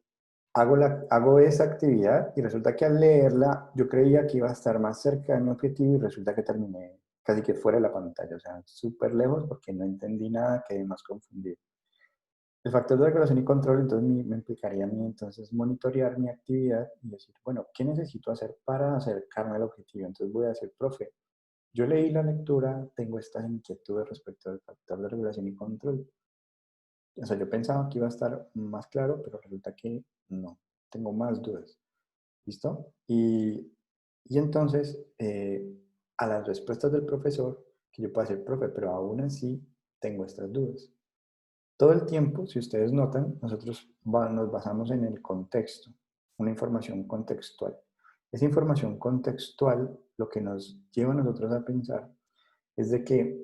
hago esa actividad y resulta que al leerla, yo creía que iba a estar más cerca de mi objetivo y resulta que terminé casi que fuera de la pantalla, o sea, súper lejos porque no entendí nada, quedé más confundido. El factor de regulación y control entonces me implicaría a mí entonces monitorear mi actividad y decir, bueno, ¿qué necesito hacer para acercarme al objetivo? Entonces voy a decir, profe, yo leí la lectura, tengo estas inquietudes respecto al factor de regulación y control. O sea, yo pensaba que iba a estar más claro, pero resulta que no, tengo más dudas. ¿Listo? Y entonces, a las respuestas del profesor, que yo puedo decir, profe, pero aún así tengo estas dudas. Todo el tiempo, si ustedes notan, nosotros nos basamos en el contexto, una información contextual. Esa información contextual lo que nos lleva a nosotros a pensar es de que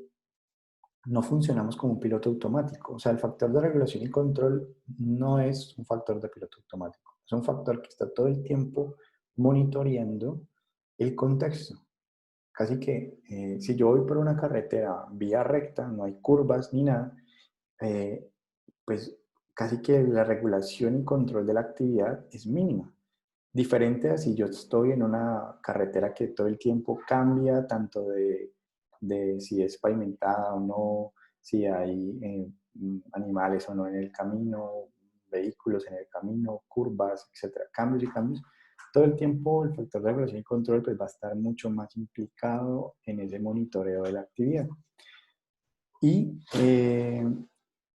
no funcionamos como un piloto automático. O sea, el factor de regulación y control no es un factor de piloto automático. Es un factor que está todo el tiempo monitoreando el contexto. Casi que si yo voy por una carretera vía recta, no hay curvas ni nada, pues casi que la regulación y control de la actividad es mínima. Diferente a si yo estoy en una carretera que todo el tiempo cambia, tanto de si es pavimentada o no, si hay animales o no en el camino, vehículos en el camino, curvas, etcétera, cambios y cambios. Todo el tiempo el factor de regulación y control pues, va a estar mucho más implicado en ese monitoreo de la actividad. Y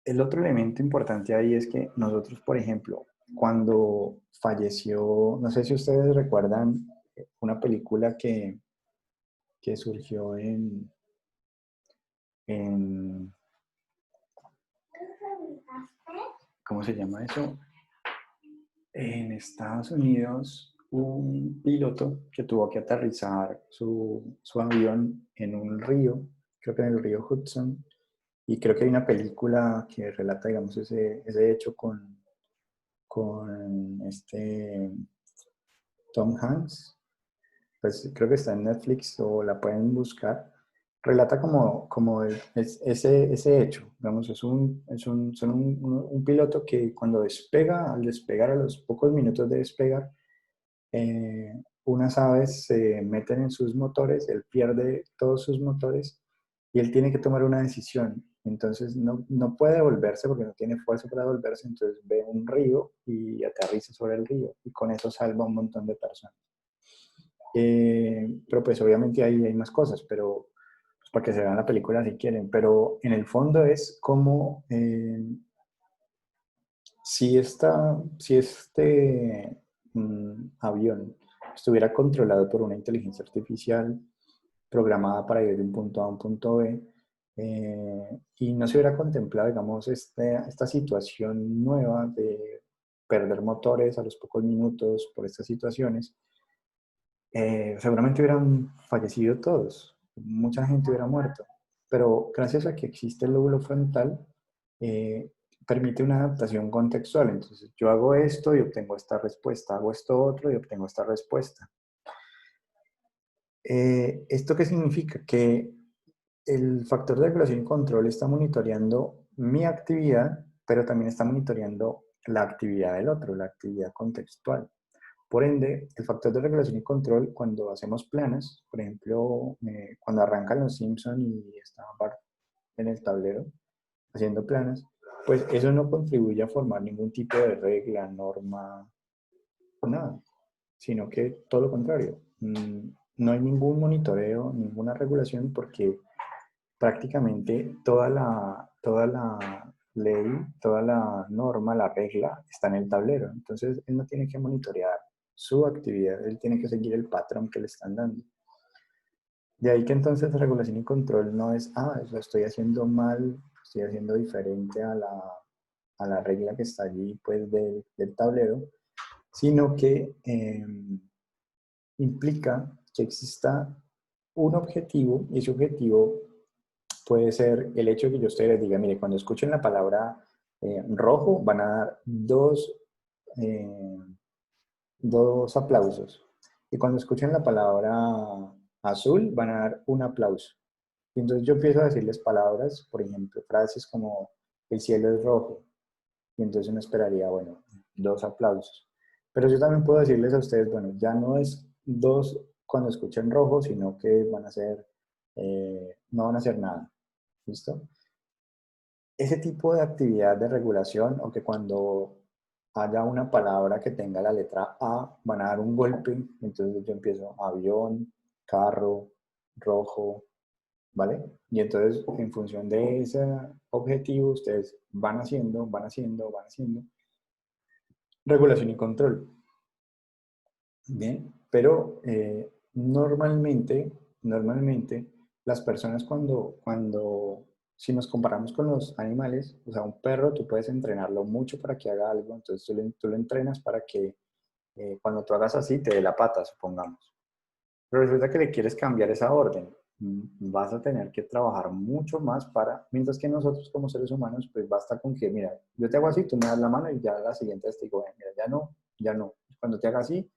el otro elemento importante ahí es que nosotros, por ejemplo, cuando falleció, no sé si ustedes recuerdan una película que surgió en, ¿cómo se llama eso? En Estados Unidos, un piloto que tuvo que aterrizar su avión en un río, creo que en el río Hudson, y creo que hay una película que relata, digamos, ese hecho con Tom Hanks, pues creo que está en Netflix o la pueden buscar. Relata como ese hecho, digamos, son un piloto que cuando despega, al despegar, a los pocos minutos de despegar, unas aves se meten en sus motores, él pierde todos sus motores y él tiene que tomar una decisión. Entonces no puede devolverse porque no tiene fuerza para devolverse, entonces ve un río y aterriza sobre el río y con eso salva a un montón de personas. Pero pues obviamente hay más cosas, pero pues, para que se vean la película si quieren, pero en el fondo es como si este avión estuviera controlado por una inteligencia artificial programada para ir de un punto A a un punto B, y no se hubiera contemplado, digamos, esta situación nueva de perder motores a los pocos minutos por estas situaciones, seguramente hubieran fallecido todos, mucha gente hubiera muerto, pero gracias a que existe el lóbulo frontal, permite una adaptación contextual. Entonces, yo hago esto y obtengo esta respuesta, hago esto otro y obtengo esta respuesta. ¿Esto qué significa? Que el factor de regulación y control está monitoreando mi actividad, pero también está monitoreando la actividad del otro, la actividad contextual. Por ende, el factor de regulación y control, cuando hacemos planas, por ejemplo, cuando arrancan los Simpson y está Bart en el tablero haciendo planas, pues eso no contribuye a formar ningún tipo de regla, norma, nada, sino que todo lo contrario. No hay ningún monitoreo, ninguna regulación porque prácticamente toda la ley, toda la norma, la regla está en el tablero. Entonces, él no tiene que monitorear su actividad, él tiene que seguir el patrón que le están dando. De ahí que entonces regulación y control no es, lo estoy haciendo mal, estoy haciendo diferente a la regla que está allí pues del tablero, sino que implica que exista un objetivo y ese objetivo puede ser el hecho de que yo a ustedes les diga, mire, cuando escuchen la palabra rojo van a dar eh, dos aplausos. Y cuando escuchen la palabra azul van a dar un aplauso. Y entonces yo empiezo a decirles palabras, por ejemplo, frases como el cielo es rojo. Y entonces uno esperaría, bueno, 2 aplausos. Pero yo también puedo decirles a ustedes, bueno, ya no es 2 cuando escuchen rojo, sino que van a ser, no van a hacer nada. ¿Listo? Ese tipo de actividad de regulación, o que cuando haya una palabra que tenga la letra A, van a dar un golpe, entonces yo empiezo avión, carro, rojo, ¿vale? Y entonces en función de ese objetivo, ustedes van haciendo, van haciendo, van haciendo regulación y control. Bien, pero normalmente las personas si nos comparamos con los animales, o sea, un perro tú puedes entrenarlo mucho para que haga algo, entonces tú lo entrenas para que cuando tú hagas así te dé la pata, supongamos. Pero resulta que le quieres cambiar esa orden. Vas a tener que trabajar mucho más mientras que nosotros como seres humanos, pues basta con que, mira, yo te hago así, tú me das la mano y ya la siguiente vez te digo, mira, ya no, ya no. Cuando te haga así,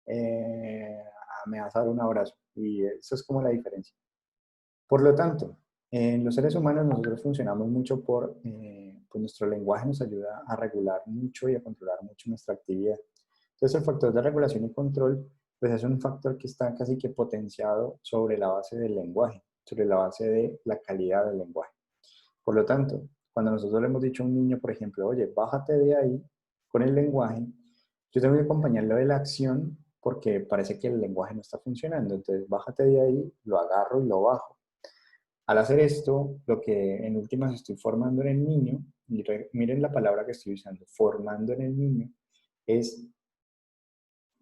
eh, me vas a dar un abrazo. Y eso es como la diferencia. Por lo tanto, en los seres humanos nosotros funcionamos mucho pues nuestro lenguaje nos ayuda a regular mucho y a controlar mucho nuestra actividad. Entonces el factor de regulación y control pues es un factor que está casi que potenciado sobre la base del lenguaje, sobre la base de la calidad del lenguaje. Por lo tanto, cuando nosotros le hemos dicho a un niño, por ejemplo, oye, bájate de ahí con el lenguaje, yo tengo que acompañarlo de la acción porque parece que el lenguaje no está funcionando. Entonces, bájate de ahí, lo agarro y lo bajo. Al hacer esto, lo que en últimas estoy formando en el niño, y miren la palabra que estoy usando, formando en el niño, es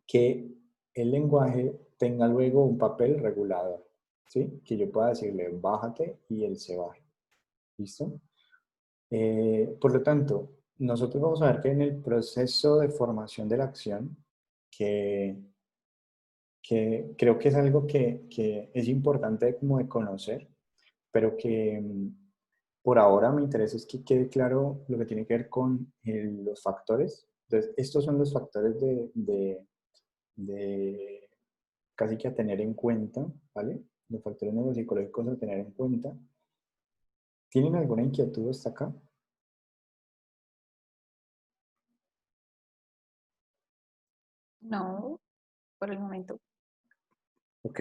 que el lenguaje tenga luego un papel regulador, ¿sí? Que yo pueda decirle, bájate y él se baje. ¿Listo? Por lo tanto, nosotros vamos a ver que en el proceso de formación de la acción, que, que creo que es algo que es importante como de conocer, pero que por ahora me interesa es que quede claro lo que tiene que ver con los factores. Entonces, estos son los factores de casi que a tener en cuenta, ¿vale? Los factores neuropsicológicos a tener en cuenta. ¿Tienen alguna inquietud hasta acá? No, por el momento. Ok.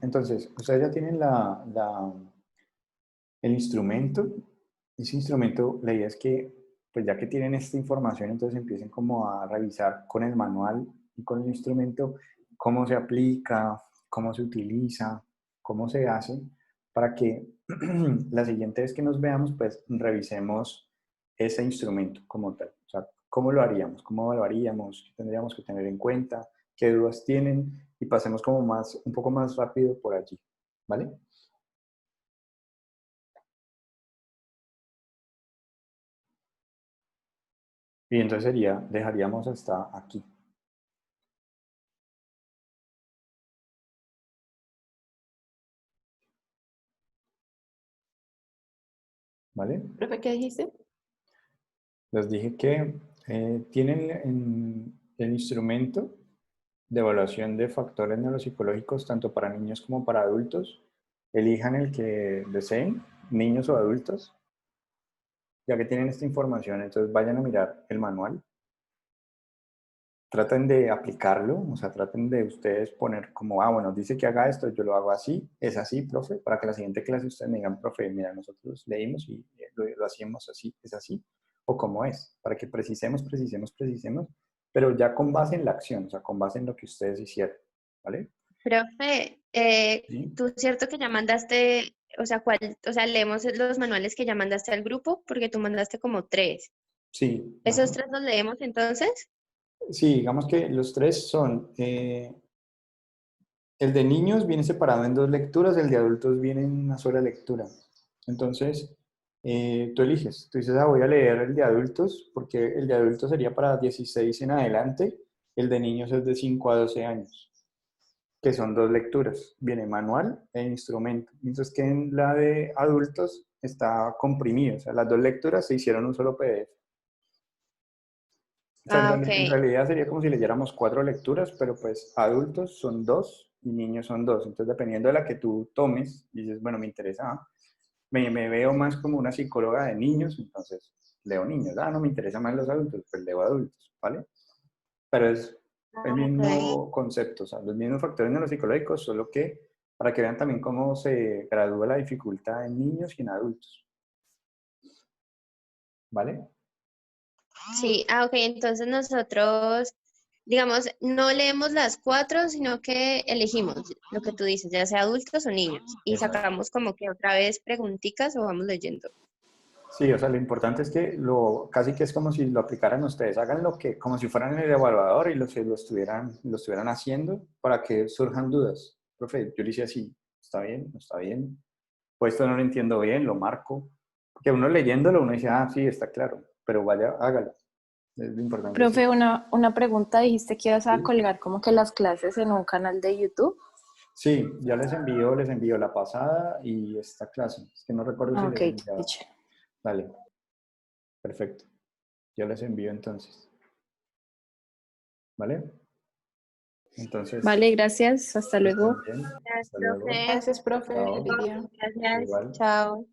Entonces, ustedes ya tienen el instrumento. Ese instrumento, la idea es que, pues ya que tienen esta información, entonces empiecen como a revisar con el manual y con el instrumento cómo se aplica, cómo se utiliza, cómo se hace, para que la siguiente vez que nos veamos, pues revisemos ese instrumento como tal. O sea, cómo lo haríamos, cómo evaluaríamos, qué tendríamos que tener en cuenta, qué dudas tienen y pasemos como un poco más rápido por allí, ¿vale? Y entonces dejaríamos hasta aquí, ¿vale? ¿Profe, qué dijiste? Les dije que tienen en el instrumento, de evaluación de factores neuropsicológicos tanto para niños como para adultos. Elijan el que deseen, niños o adultos. Ya que tienen esta información, entonces vayan a mirar el manual. Traten de aplicarlo, o sea, traten de ustedes poner como, bueno, dice que haga esto, yo lo hago así, es así, profe, para que la siguiente clase ustedes me digan, profe, mira, nosotros leímos y lo hacíamos así, es así, o cómo es, para que precisemos, pero ya con base en la acción, o sea, con base en lo que ustedes hicieron, ¿vale? Profe, ¿Sí? tú cierto que ya mandaste, o sea, leemos los manuales que ya mandaste al grupo, porque tú mandaste como 3. Sí, ¿Esos ajá. 3 los leemos entonces? Sí, digamos que los tres son, el de niños viene separado en 2 lecturas, el de adultos viene en una sola lectura. Entonces, tú eliges, tú dices, voy a leer el de adultos, porque el de adultos sería para 16 en adelante, el de niños es de 5 a 12 años, que son 2 lecturas, viene manual e instrumento, mientras que en la de adultos está comprimido, o sea, las 2 lecturas se hicieron un solo PDF. O sea, Ah, en ok. realidad sería como si leyéramos 4 lecturas, pero pues adultos son 2 y niños son 2. Entonces, dependiendo de la que tú tomes, dices, bueno, me interesa, me veo más como una psicóloga de niños, entonces leo niños. No me interesa más los adultos, pues leo adultos, ¿vale? Pero es el Ah, ok. mismo concepto, o sea, los mismos factores neuropsicológicos, solo que para que vean también cómo se gradúa la dificultad en niños y en adultos, ¿vale? Sí, ok, entonces nosotros, digamos, no leemos las 4, sino que elegimos lo que tú dices, ya sea adultos o niños, y Exacto. sacamos como que otra vez preguntitas o vamos leyendo. Sí, o sea, lo importante es que casi que es como si lo aplicaran ustedes, hagan lo que, como si fueran el evaluador y lo estuvieran haciendo para que surjan dudas. Profe, yo le hice así, ¿está bien? ¿No está bien? Pues esto no lo entiendo bien, lo marco. Porque uno leyéndolo, uno dice, sí, está claro, pero vaya, hágalo. Lo importante es Profe, una pregunta, dijiste que ibas a sí. colgar como que las clases en un canal de YouTube. Sí, ya les envío la pasada y esta clase. Es que no recuerdo si Ah, les ok, enviaba. teacher. Dale, perfecto. Yo les envío entonces, ¿vale? Entonces, Vale, gracias. Hasta que luego. estén bien. Gracias, Hasta luego. profe. Gracias, profe. Chao. Feliz día. Gracias. Igual. Chao.